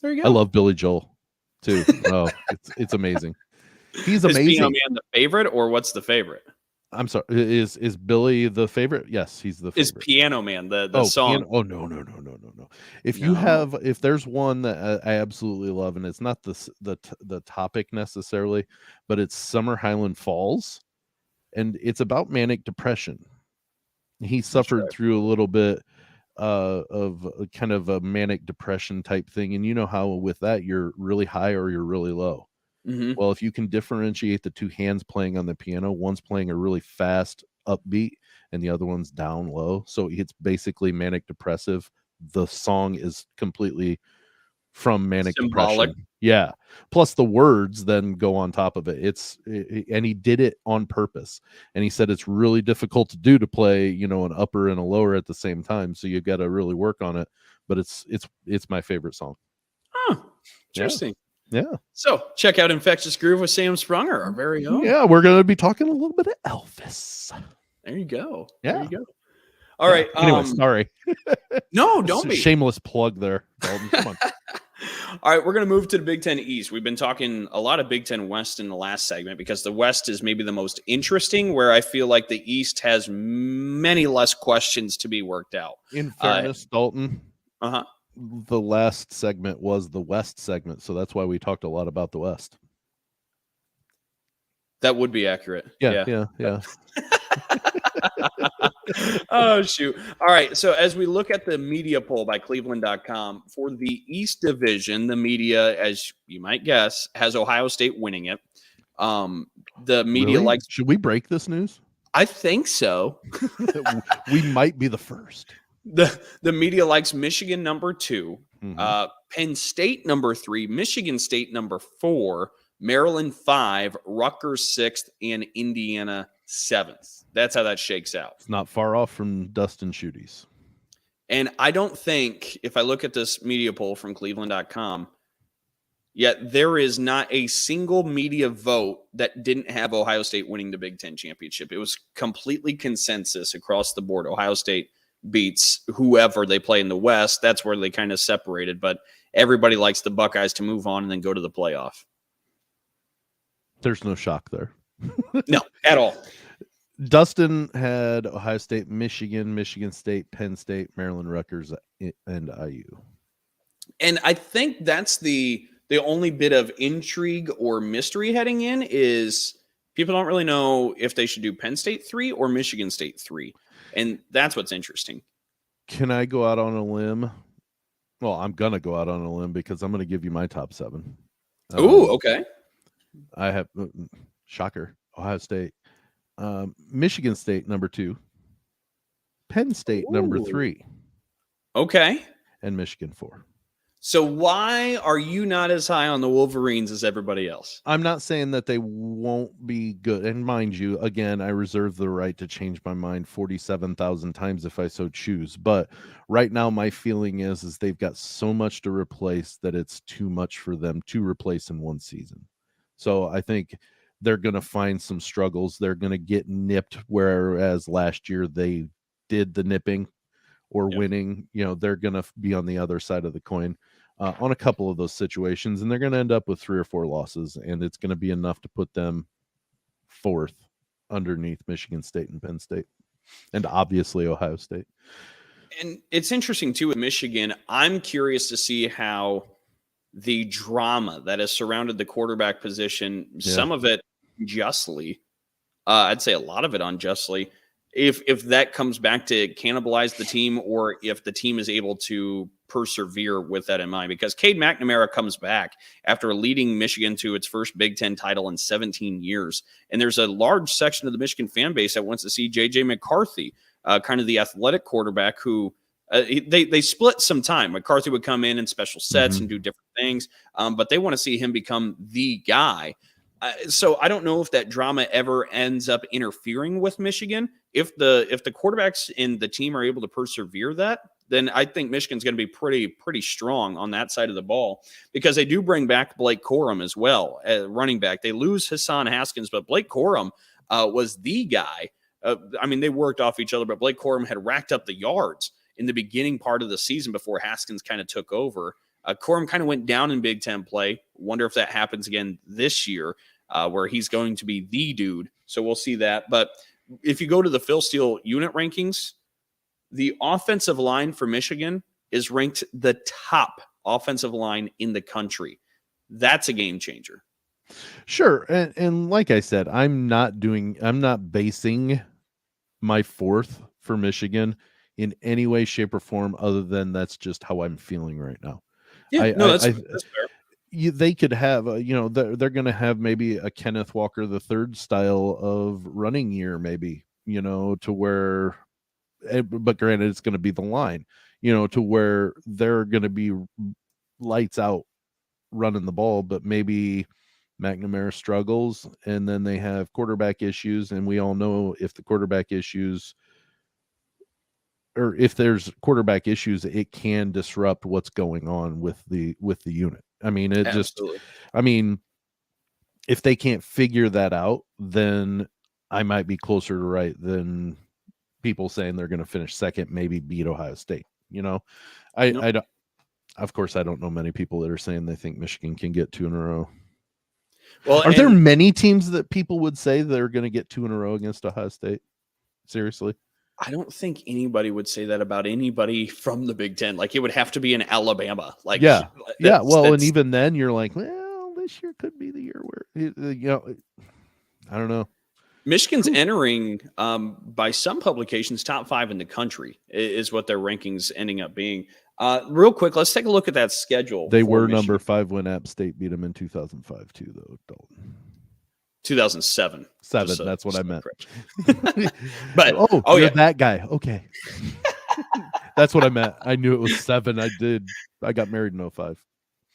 There you go. I love Billy Joel too. Oh, it's amazing. He's amazing. Is Piano Man the favorite, or what's the favorite? I'm sorry. Is Billy the favorite? Yes, he's the favorite. Is Piano Man the song? No. If there's one that I absolutely love, and it's not the topic necessarily, but it's Summer Highland Falls, and it's about manic depression. He suffered through a little bit of kind of a manic depression type thing, and you know how with that you're really high or you're really low. Mm-hmm. Well, if you can differentiate the two hands playing on the piano, one's playing a really fast upbeat and the other one's down low. So it's basically manic depressive. The song is completely from manic depression. Yeah. Plus the words then go on top of it. And he did it on purpose. And he said it's really difficult to do, to play, an upper and a lower at the same time. So you got to really work on it. But it's my favorite song. Oh, interesting. Yeah. So check out Infectious Groove with Sam Sprunger, our very own. Yeah, we're going to be talking a little bit of Elvis. There you go. Yeah. There you go. All right. Anyway, sorry. No, don't be. Shameless plug there, Dalton. Come on. All right, we're going to move to the Big Ten East. We've been talking a lot of Big Ten West in the last segment because the West is maybe the most interesting, where I feel like the East has many less questions to be worked out. In fairness, Dalton. Uh-huh. The last segment was the West segment, so that's why we talked a lot about the West. That would be accurate. Yeah. Oh, shoot. All right, so as we look at the media poll by Cleveland.com, for the East Division, the media, as you might guess, has Ohio State winning it. The media really? likes... Should we break this news? I think so. We might be the first. The media likes Michigan number 2, Penn State number 3, Michigan State number 4, Maryland 5, Rutgers 6th, and Indiana 7th. That's how that shakes out. It's not far off from Dustin Shooties. And I don't think, if I look at this media poll from Cleveland.com, yet there is not a single media vote that didn't have Ohio State winning the Big Ten championship. It was completely consensus across the board. Ohio State beats whoever they play in the West. That's where they kind of separated, but everybody likes the Buckeyes to move on and then go to the playoff. There's no shock there. No, at all. Dustin had Ohio State, Michigan State, Penn State, Maryland, Rutgers, and IU. And I think that's the only bit of intrigue or mystery heading in is people don't really know if they should do Penn State 3 or Michigan State 3. And that's what's interesting. Can I go out on a limb? Well, I'm going to go out on a limb because I'm going to give you my top 7. Ooh, okay. I have, shocker, Ohio State. Michigan State, number 2. Penn State, number 3. Okay. And Michigan 4. So why are you not as high on the Wolverines as everybody else? I'm not saying that they won't be good. And mind you, again, I reserve the right to change my mind 47,000 times if I so choose. But right now, my feeling is they've got so much to replace that it's too much for them to replace in one season. So I think they're going to find some struggles. They're going to get nipped, whereas last year they did the nipping or winning. They're going to be on the other side of the coin. On a couple of those situations, and they're going to end up with 3 or 4 losses, and it's going to be enough to put them 4th underneath Michigan State and Penn State, and obviously Ohio State. And it's interesting, too, with Michigan. I'm curious to see how the drama that has surrounded the quarterback position, some of it justly, I'd say a lot of it unjustly, if that comes back to cannibalize the team, or if the team is able to persevere with that in mind. Because Cade McNamara comes back after leading Michigan to its first Big Ten title in 17 years. And there's a large section of the Michigan fan base that wants to see J.J. McCarthy, kind of the athletic quarterback who they split some time. McCarthy would come in special sets and do different things, but they want to see him become the guy. So I don't know if that drama ever ends up interfering with Michigan. If the quarterbacks in the team are able to persevere that, then I think Michigan's going to be pretty strong on that side of the ball, because they do bring back Blake Corum as well, running back. They lose Hassan Haskins, but Blake Corum was the guy. They worked off each other, but Blake Corum had racked up the yards in the beginning part of the season before Haskins kind of took over. Corum kind of went down in Big Ten play. Wonder if that happens again this year, where he's going to be the dude. So we'll see that. But if you go to the Phil Steele unit rankings, the offensive line for Michigan is ranked the top offensive line in the country. That's a game changer. Sure. And like I said, I'm not basing my 4th for Michigan in any way, shape, or form other than that's just how I'm feeling right now. Yeah, that's fair. They could have, they're going to have maybe a Kenneth Walker III style of running year, maybe, to where, but granted, it's going to be the line, to where they're going to be lights out running the ball, but maybe McNamara struggles, and then they have quarterback issues, and we all know if the quarterback issues, or if there's quarterback issues, it can disrupt what's going on with the unit. If they can't figure that out, then I might be closer to right than people saying they're going to finish 2nd, maybe beat Ohio State. I don't. Of course, I don't know many people that are saying they think Michigan can get 2 in a row. Well, are there many teams that people would say they're going to get 2 in a row against Ohio State? Seriously? I don't think anybody would say that about anybody from the Big Ten. Like, it would have to be in Alabama. Like, Well, and even then, you're like, well, this year could be the year where I don't know. Michigan's entering, by some publications, top 5 in the country is what their rankings ending up being. Real quick, let's take a look at that schedule. They were Michigan. Number 5 when App State beat them in 2005 too, though, Dalton. 2007. That's what I meant. But you're that guy. Okay. That's what I meant. I knew it was 7. I got married in 05.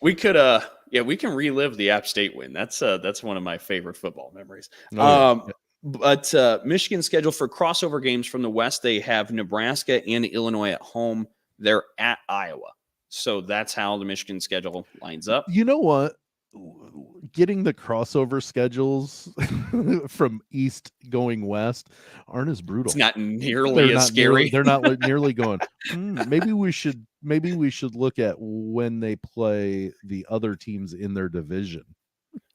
We could we can relive the App State win. That's one of my favorite football memories. But Michigan's schedule for crossover games from the West, they have Nebraska and Illinois at home. They're at Iowa. So that's how the Michigan schedule lines up. You know what? Getting the crossover schedules from East going West aren't as brutal. It's not nearly as scary. They're not nearly going, maybe we should look at when they play the other teams in their division.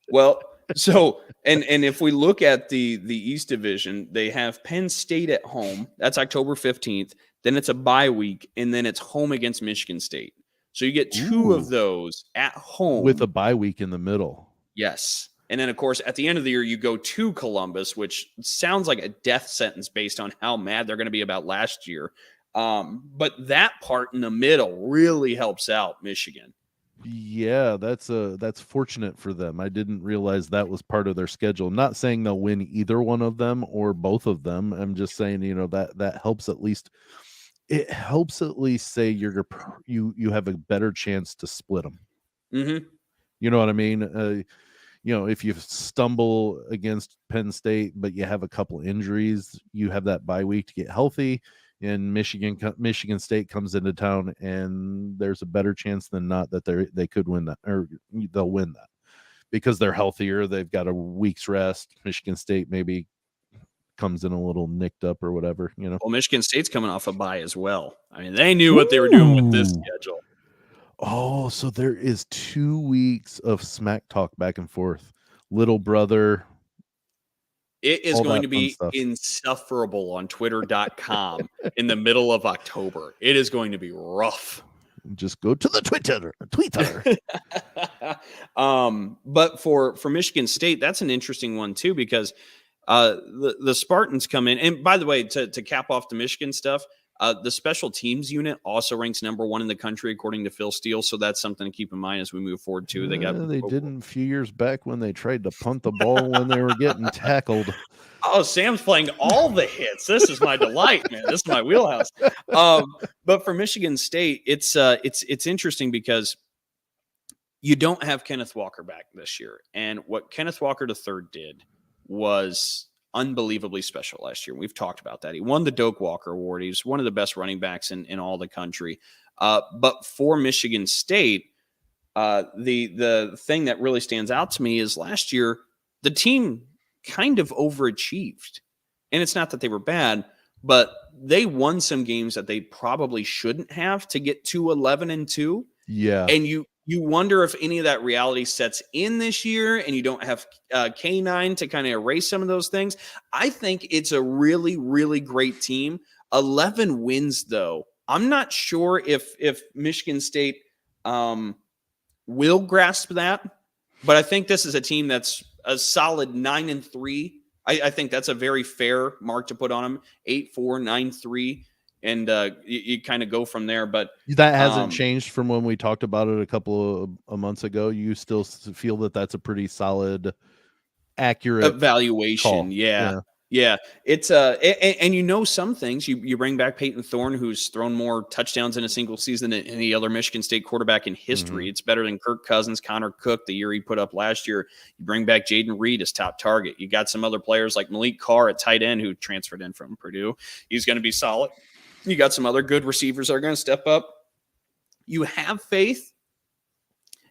Well, so and if we look at the East Division, they have Penn State at home. That's October 15th. Then it's a bye week, and then it's home against Michigan State. So you get 2 of those at home. With a bye week in the middle. Yes. And then, of course, at the end of the year, you go to Columbus, which sounds like a death sentence based on how mad they're going to be about last year. But that part in the middle really helps out Michigan. Yeah, that's fortunate for them. I didn't realize that was part of their schedule. I'm not saying they'll win either one of them or both of them. I'm just saying, that helps at least it helps at least say you have a better chance to split them. Mm-hmm. You know what I mean? If you stumble against Penn State, but you have a couple injuries, you have that bye week to get healthy. And Michigan State comes into town, and there's a better chance than not that they could win that, or they'll win that because they're healthier. They've got a week's rest. Michigan State maybe comes in a little nicked up or whatever. Well, Michigan State's coming off a bye as well. I mean, they knew what they were doing with this schedule. Oh, so there is 2 weeks of smack talk back and forth. Little brother. It is going to be insufferable on twitter.com in the middle of October. It is going to be rough. Just go to the Twitter. But for Michigan State, that's an interesting one too, because the Spartans come in. And by the way, to cap off the Michigan stuff, the special teams unit also ranks #1 in the country, according to Phil Steele. So that's something to keep in mind as we move forward too. They didn't a few years back when they tried to punt the ball when they were getting tackled. Oh, Sam's playing all the hits. This is my delight, man. This is my wheelhouse. But for Michigan State, it's interesting because you don't have Kenneth Walker back this year. And what Kenneth Walker III did was unbelievably special last year. We've talked about that. He won the Doak Walker Award. He's one of the best running backs in all the country. But for Michigan State, the thing that really stands out to me is last year, the team kind of overachieved. And it's not that they were bad, but they won some games that they probably shouldn't have to get to 11-2. Yeah. And you wonder if any of that reality sets in this year and you don't have K9 to kind of erase some of those things. I think it's a really, really great team. 11 wins, though. I'm not sure if Michigan State will grasp that, but I think this is a team that's a solid 9-3. I think that's a very fair mark to put on them. 8-4, 9-3. And you kind of go from there. But that hasn't changed from when we talked about it a couple of months ago. You still feel that that's a pretty solid, accurate evaluation. Call. Yeah. It's and some things. You bring back Peyton Thorne, who's thrown more touchdowns in a single season than any other Michigan State quarterback in history. Mm-hmm. It's better than Kirk Cousins, Connor Cook, the year he put up last year. You bring back Jaden Reed as top target. You got some other players like Malik Carr at tight end, who transferred in from Purdue. He's going to be solid. You got some other good receivers that are going to step up. You have faith,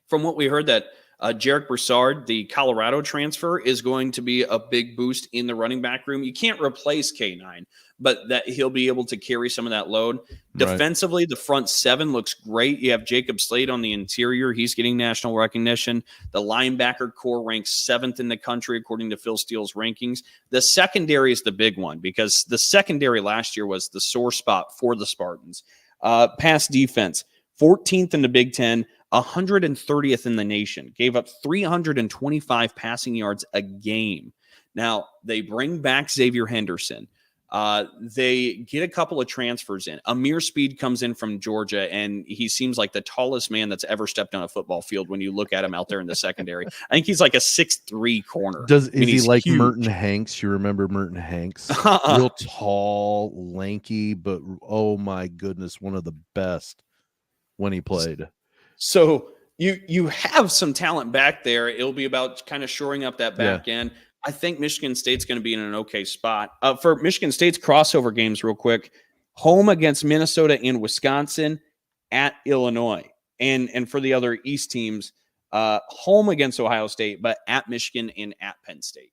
from what we heard, that Jarek Broussard, the Colorado transfer, is going to be a big boost in the running back room. You can't replace K9, but that he'll be able to carry some of that load. Right. Defensively, the front seven looks great. You have Jacob Slade on the interior. He's getting national recognition. The linebacker core ranks 7th in the country, according to Phil Steele's rankings. The secondary is the big one, because the secondary last year was the sore spot for the Spartans. Pass defense, 14th in the Big Ten, 130th in the nation, gave up 325 passing yards a game. Now, they bring back Xavier Henderson. They get a couple of transfers in. Amir Speed comes in from Georgia, and he seems like the tallest man that's ever stepped on a football field when you look at him out there in the secondary. I think he's like a 6'3" corner. Is he like huge. Merton Hanks? You remember Merton Hanks? Real tall, lanky, but oh my goodness, one of the best when he played. So you have some talent back there. It'll be about kind of shoring up that back end. I think Michigan State's going to be in an okay spot. For Michigan State's crossover games, real quick, home against Minnesota and Wisconsin, at Illinois. And for the other East teams, home against Ohio State, but at Michigan and at Penn State.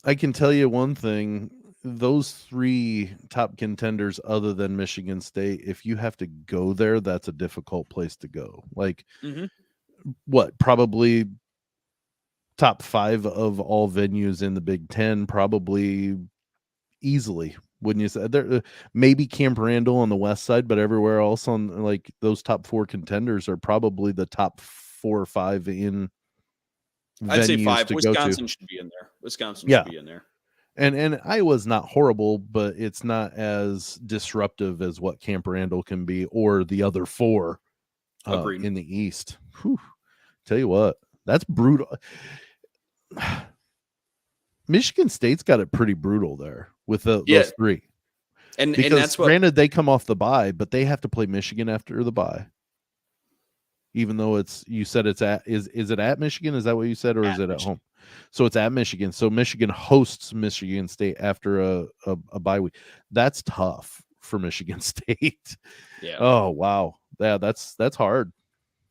I can tell you one thing. Those 3 top contenders other than Michigan State, if you have to go there, that's a difficult place to go. Like, probably top 5 of all venues in the Big Ten, probably easily, wouldn't you say? There, maybe Camp Randall on the west side, but everywhere else on like those top 4 contenders are probably the top 4 or 5 in. I'd say 5. Wisconsin should be in there. Wisconsin should be in there. And Iowa's not horrible, but it's not as disruptive as what Camp Randall can be, or the other 4 in the East. Whew. Tell you what, that's brutal. Michigan State's got it pretty brutal there with those three. And because that's what, granted, they come off the bye, but they have to play Michigan after the bye. Even though you said it's at is it at Michigan? Is that what you said, or is it at home? So it's at Michigan. So Michigan hosts Michigan State after a bye week. That's tough for Michigan State. Yeah. Oh wow. Yeah, that's hard.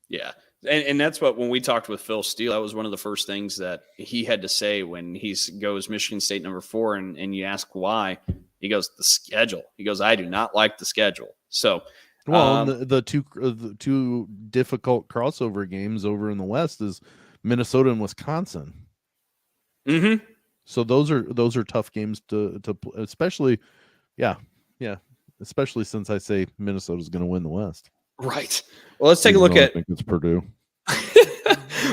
Yeah. And that's what, when we talked with Phil Steele, that was one of the first things that he had to say when he goes Michigan State number 4, and you ask why. He goes, the schedule. He goes, I do not like the schedule. So, well, the two difficult crossover games over in the West is Minnesota and Wisconsin. Mm-hmm. So those are tough games to especially, especially since I say Minnesota's going to win the West. Right. Well, let's take a look at. I think it's Purdue.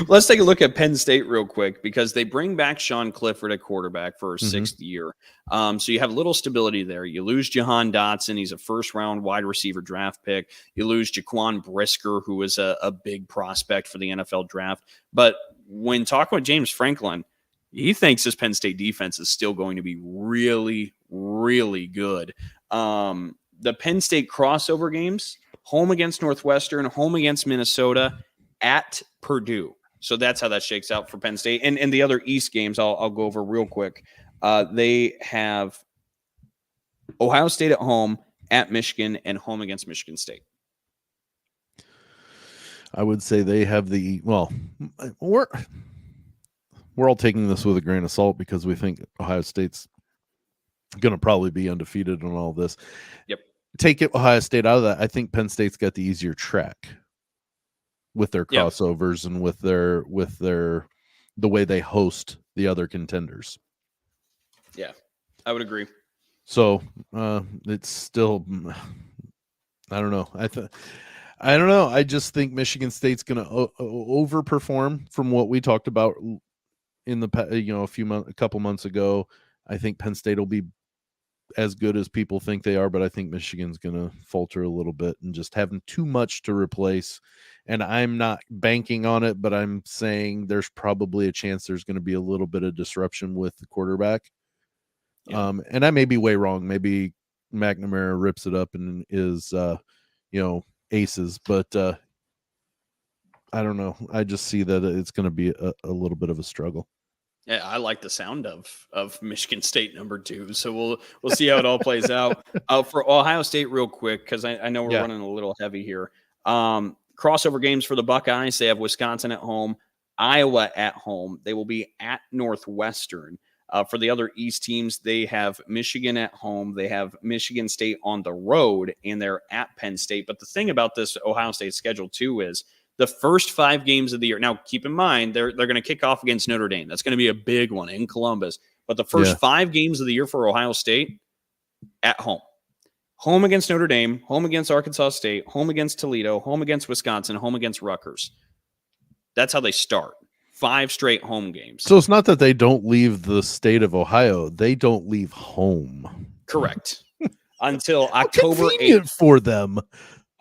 Let's take a look at Penn State real quick, because they bring back Sean Clifford at quarterback for his 6th year. So you have a little stability there. You lose Jahan Dotson. He's a first-round wide receiver draft pick. You lose Jaquan Brisker, who was a big prospect for the NFL draft. But when talking with James Franklin, he thinks this Penn State defense is still going to be really, really good. The Penn State crossover games, home against Northwestern, home against Minnesota, at Purdue. So that's how that shakes out for Penn State. And the other East games, I'll go over real quick. They have Ohio State at home, at Michigan, and home against Michigan State. I would say they have we're all taking this with a grain of salt because we think Ohio State's going to probably be undefeated on all this. Yep. Take Ohio State out of that. I think Penn State's got the easier track with their crossovers and with their the way they host the other contenders. Yeah, I would agree. So it's still, I don't know. I don't know. I just think Michigan State's going to overperform from what we talked about in the a couple months ago. I think Penn State will be as good as people think they are, but I think Michigan's going to falter a little bit and just having too much to replace. And I'm not banking on it, but I'm saying there's probably a chance there's going to be a little bit of disruption with the quarterback. Yeah. And I may be way wrong. Maybe McNamara rips it up and is, aces, but I don't know. I just see that it's going to be a little bit of a struggle. Yeah, I like the sound of Michigan State number 2. So we'll see how it all plays out. For Ohio State real quick, because I know we're running a little heavy here. Crossover games for the Buckeyes. They have Wisconsin at home, Iowa at home. They will be at Northwestern. For the other East teams, they have Michigan at home. They have Michigan State on the road, and they're at Penn State. But the thing about this Ohio State schedule, too, is the first 5 games of the year. Now, keep in mind, they're going to kick off against Notre Dame. That's going to be a big one in Columbus. But the first 5 games of the year for Ohio State, at home. Home against Notre Dame, home against Arkansas State, home against Toledo, home against Wisconsin, home against Rutgers. That's how they start. 5 straight home games. So it's not that they don't leave the state of Ohio. They don't leave home. Correct. Until October 8th. For them.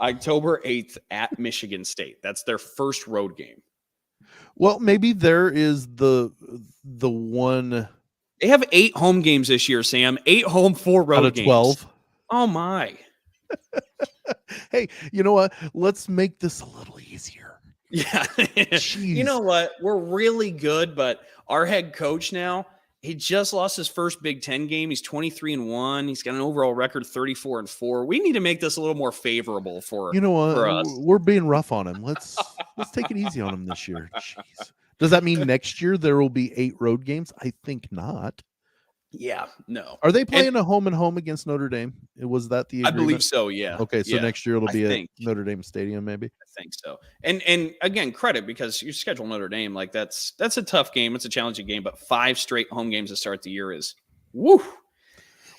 October 8th at Michigan State. That's their first road game. Well, maybe there is the one. They have 8 home games this year, Sam. 8 home, 4 road out of games. 12. Oh, my. Hey, you know what? Let's make this a little easier. Yeah. You know what? We're really good, but our head coach now, he just lost his first Big Ten game. He's 23-1. He's got an overall record 34-4. We need to make this a little more favorable for us. We're being rough on him. Let's take it easy on him this year. Jeez. Does that mean next year there will be 8 road games? I think not. Yeah, no. Are they playing a home and home against Notre Dame? Was that the agreement? I believe so, yeah. Okay, so next year it'll be at Notre Dame Stadium, maybe? I think so. And again, credit, because you schedule Notre Dame, like that's a tough game. It's a challenging game, but 5 straight home games to start the year is woo.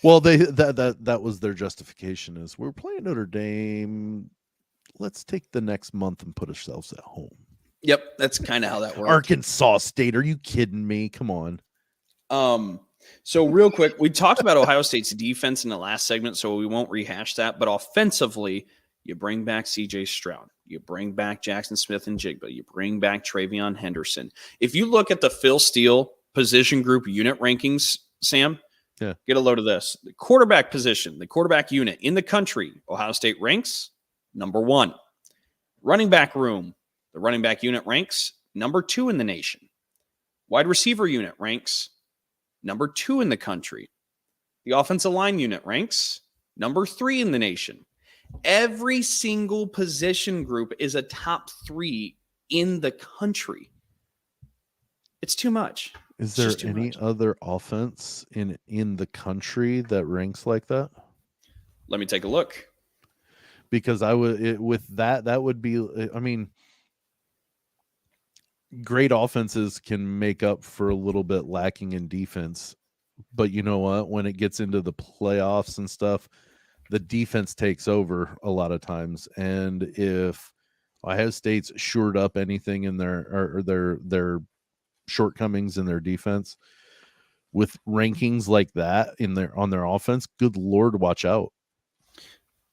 Well, that was their justification is we're playing Notre Dame. Let's take the next month and put ourselves at home. Yep, that's kind of how that works. Arkansas State, are you kidding me? Come on. So real quick, we talked about Ohio State's defense in the last segment, so we won't rehash that. But offensively, you bring back C.J. Stroud. You bring back Jackson Smith and Jigba. You bring back Travion Henderson. If you look at the Phil Steele position group unit rankings, Sam. Yeah. Get a load of this. The quarterback position, the quarterback unit in the country, Ohio State ranks number 1. Running back room, the running back unit ranks number 2 in the nation. Wide receiver unit ranks number 2 in the country. The offensive line unit ranks number 3 in the nation. Every single position group is a top 3 in the country. It's too much. Is there any other offense in the country that ranks like that? Let me take a look. Because I would with that would be, I mean, great offenses can make up for a little bit lacking in defense, but you know what? When it gets into the playoffs and stuff, the defense takes over a lot of times. And if Ohio State's shored up anything in their shortcomings in their defense with rankings like that on their offense, good Lord, watch out.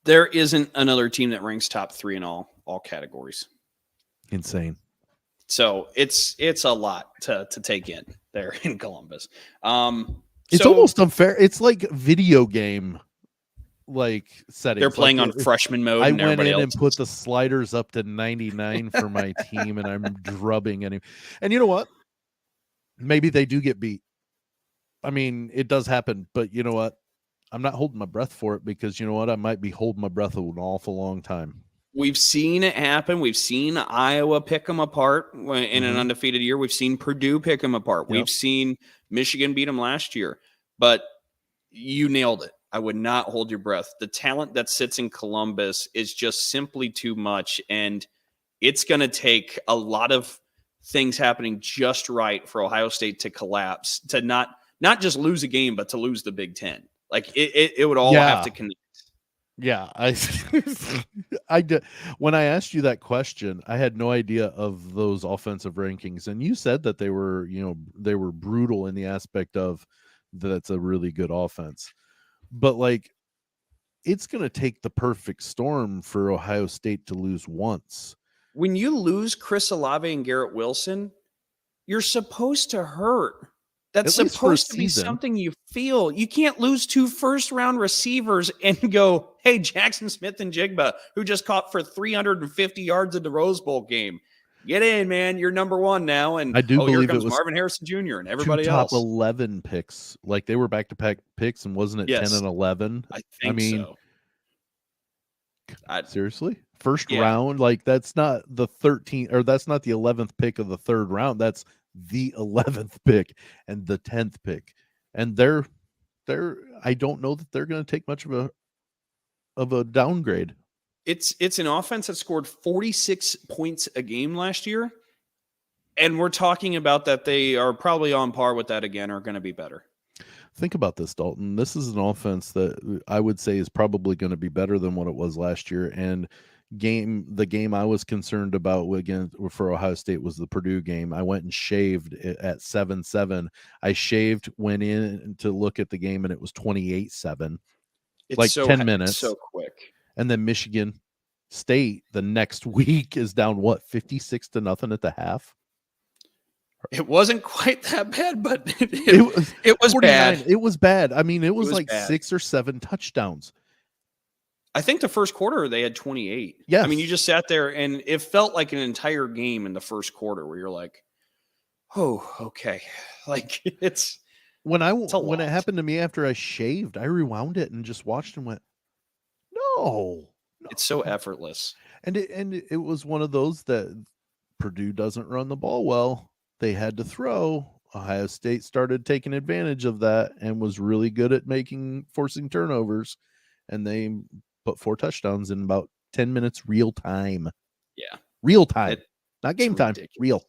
There isn't another team that ranks top 3 in all categories. Insane. So it's a lot to take in there in Columbus. It's almost unfair. It's like video game settings. They're playing on freshman mode. I went in and put the sliders up to 99 for my team, and I'm drubbing any. And you know what? Maybe they do get beat. I mean, it does happen, but you know what? I'm not holding my breath for it, because you know what? I might be holding my breath an awful long time. We've seen it happen. We've seen Iowa pick them apart in an undefeated year. We've seen Purdue pick them apart. Yep. We've seen Michigan beat them last year. But you nailed it. I would not hold your breath. The talent that sits in Columbus is just simply too much, and it's going to take a lot of things happening just right for Ohio State to collapse, to not just lose a game, but to lose the Big Ten. Like it would all have to connect. Yeah, I did. When I asked you that question, I had no idea of those offensive rankings, and you said that they were brutal in the aspect of that's a really good offense. But it's going to take the perfect storm for Ohio State to lose once. When you lose Chris Olave and Garrett Wilson, you're supposed to hurt. That's supposed to be something you feel. You can't lose 2 first-round receivers and go, hey, Jackson Smith and Jigba, who just caught for 350 yards at the Rose Bowl game. Get in, man. You're number 1 now. And I do believe here comes it was Marvin Harrison Jr. and everybody 2 else. top 11 picks. They were back-to-back picks, and wasn't it 10 and 11? I think so. Seriously? First round? That's not the 13th, or that's not the 11th pick of the 3rd round. That's the 11th pick and the 10th pick. And they're I don't know that they're going to take much of a downgrade. It's an offense that scored 46 points a game last year, and we're talking about that they are probably on par with that again, or going to be better. Think about this, Dalton. This is an offense that I would say is probably going to be better than what it was last year. And the game I was concerned about again for Ohio State was the Purdue game. I went and shaved at 7-7. I shaved, went in to look at the game, and it was 28-7. It's 10 minutes. So quick. And then Michigan State the next week is down 56-0 at the half. It wasn't quite that bad, but it was bad. It was bad. I mean, it was bad. 6 or 7 touchdowns. I think the first quarter they had 28. Yes. I mean, you just sat there and it felt like an entire game in the first quarter where you're like, oh, okay. It's when it happened to me after I shaved, I rewound it and just watched and went, no. It's so effortless. And it was one of those that Purdue doesn't run the ball well. They had to throw. Ohio State started taking advantage of that and was really good at forcing turnovers. And they put 4 touchdowns in about 10 minutes real time. Yeah. Real time. Not game time. Ridiculous. Real.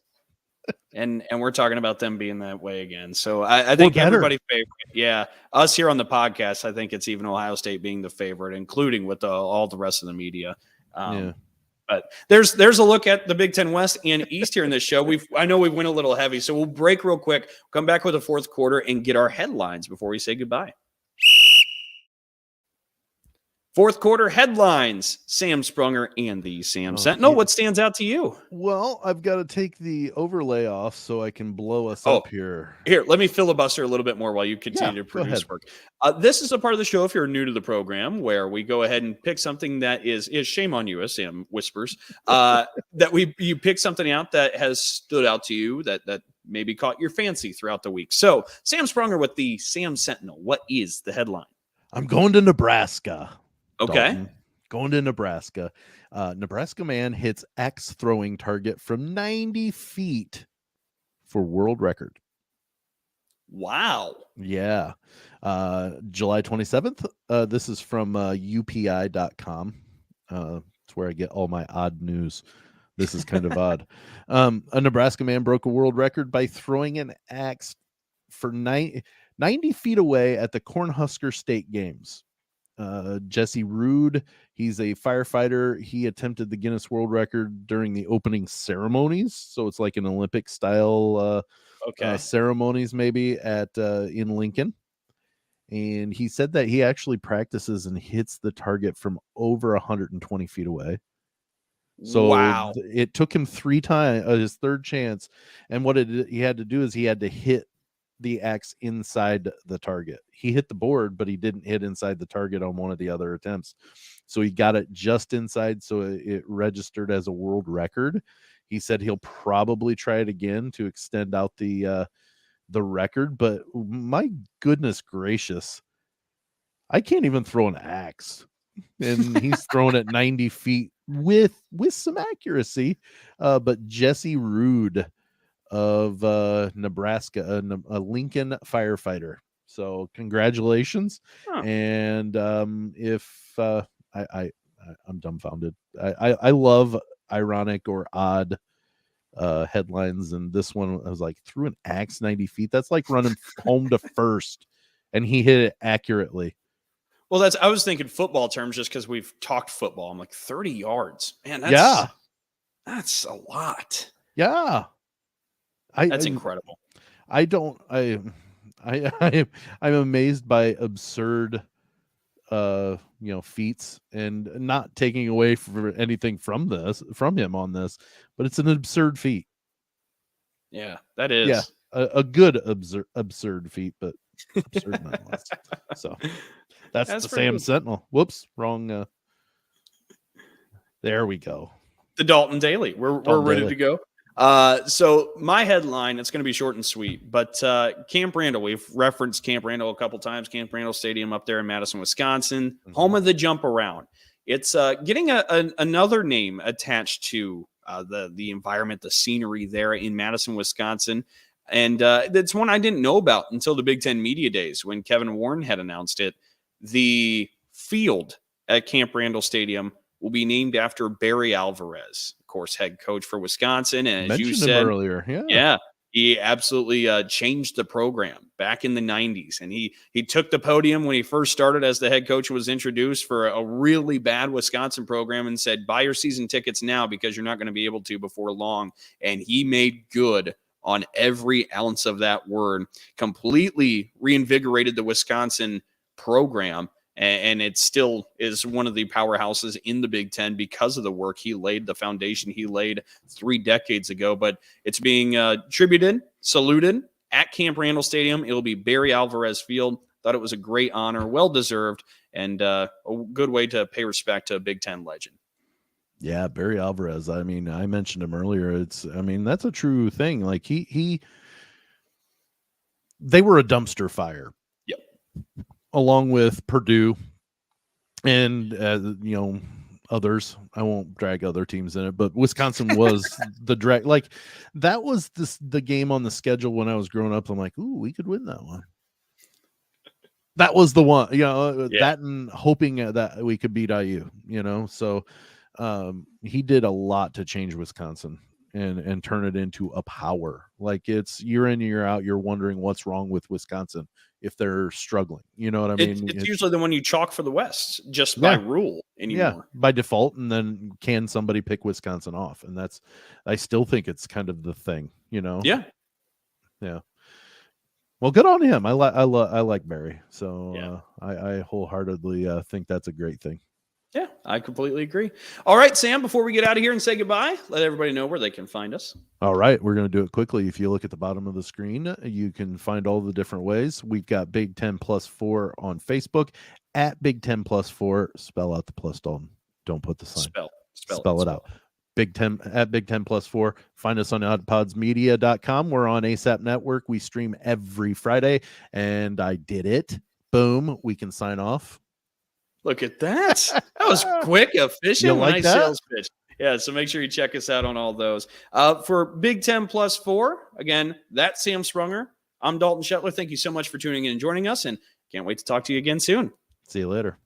And we're talking about them being that way again. So I think everybody favorite. Yeah. Us here on the podcast, I think it's even Ohio State being the favorite, including with all the rest of the media. But there's a look at the Big Ten West and East here in this show. I know we went a little heavy, so we'll break real quick, come back with the 4th quarter, and get our headlines before we say goodbye. Fourth quarter headlines, Sam Sprunger and the Sam Sentinel. What stands out to you? Well, I've got to take the overlay off so I can blow us up here. Here, let me filibuster a little bit more while you continue to produce work. This is a part of the show, if you're new to the program, where we go ahead and pick something that is shame on you, as Sam whispers, that you pick something out that has stood out to you, that maybe caught your fancy throughout the week. So, Sam Sprunger with the Sam Sentinel. What is the headline? I'm going to Nebraska. Okay. Dalton. Going to Nebraska. Nebraska man hits X throwing target from 90 feet for world record. Wow. Yeah. July 27th. This is from UPI.com. It's where I get all my odd news. This is kind of odd. A Nebraska man broke a world record by throwing an axe for 90 feet away at the Cornhusker State Games. Jesse Rude, he's a firefighter. He attempted the Guinness World Record during the opening ceremonies. So it's like an Olympic style ceremonies maybe in Lincoln. And he said that he actually practices and hits the target from over 120 feet away. So wow. It took him 3 times, his third chance. And what he had to do is he had to hit the axe inside the target. He hit the board, but he didn't hit inside the target on one of the other attempts. So he got it just inside. So it registered as a world record. He said he'll probably try it again to extend out the record, but my goodness gracious, I can't even throw an axe. And he's thrown at 90 feet with some accuracy. But Jesse Rude of Nebraska, a Lincoln firefighter. So congratulations. And if I'm dumbfounded. I love ironic or odd headlines, and this one I was like, threw an axe 90 feet. That's like running home to first, and he hit it accurately. Well, I was thinking football terms just because we've talked football. I'm like 30 yards, man. That's a lot. Yeah. That's incredible. I'm amazed by absurd feats, and not taking away for anything from him on this, but it's an absurd feat. Yeah, that is. Yeah, a good absurd feat, but absurd nonetheless. So that's the Sam good. Sentinel. Whoops, wrong. There we go. The Dalton Daily. We're ready to go. So my headline, it's going to be short and sweet, but Camp Randall, we've referenced Camp Randall a couple times, Camp Randall Stadium up there in Madison, Wisconsin, home of the jump around. It's getting another name attached to the environment, the scenery there in Madison, Wisconsin. And that's one I didn't know about until the Big Ten Media Days when Kevin Warren had announced it. The field at Camp Randall Stadium will be named after Barry Alvarez, of course, head coach for Wisconsin. And as you said earlier, he absolutely changed the program back in the 90s. And he took the podium when he first started as the head coach was introduced for a really bad Wisconsin program and said, buy your season tickets now because you're not going to be able to before long. And he made good on every ounce of that word, completely reinvigorated the Wisconsin program. And it still is one of the powerhouses in the Big Ten because of the work he laid, the foundation he laid 3 decades ago. But it's being tributed, saluted at Camp Randall Stadium. It'll be Barry Alvarez Field. Thought it was a great honor, well-deserved, and a good way to pay respect to a Big Ten legend. Yeah, Barry Alvarez. I mean, I mentioned him earlier. That's a true thing. Like they were a dumpster fire. Yep. Along with Purdue and others. I won't drag other teams in it, but Wisconsin was the drag. Like that was the game on the schedule when I was growing up. I'm like, ooh, we could win that one. That was the one, that and hoping that we could beat IU, So he did a lot to change Wisconsin and turn it into a power. Like it's year in, year out, you're wondering what's wrong with Wisconsin if they're struggling. You know what I mean? It's usually the one you chalk for the West just by rule anymore. Yeah, by default. And then can somebody pick Wisconsin off? And I still think it's kind of the thing, Yeah. Yeah. Well, good on him. I like Barry. So I wholeheartedly think that's a great thing. Yeah, I completely agree. All right, Sam, before we get out of here and say goodbye, let everybody know where they can find us. All right, we're going to do it quickly. If you look at the bottom of the screen, you can find all the different ways. We've got Big 10 Plus 4 on Facebook, at Big 10 Plus 4. Spell out the plus, Dalton. Don't put the sign. Spell it out. Big 10 at Big 10 Plus 4. Find us on oddpodsmedia.com. We're on ASAP Network. We stream every Friday, and I did it. Boom. We can sign off. Look at that. That was quick, efficient, You like nice that? sales pitch. Yeah, so make sure you check us out on all those. For Big 10 Plus 4, again, that's Sam Sprunger. I'm Dalton Shetler. Thank you so much for tuning in and joining us, and can't wait to talk to you again soon. See you later.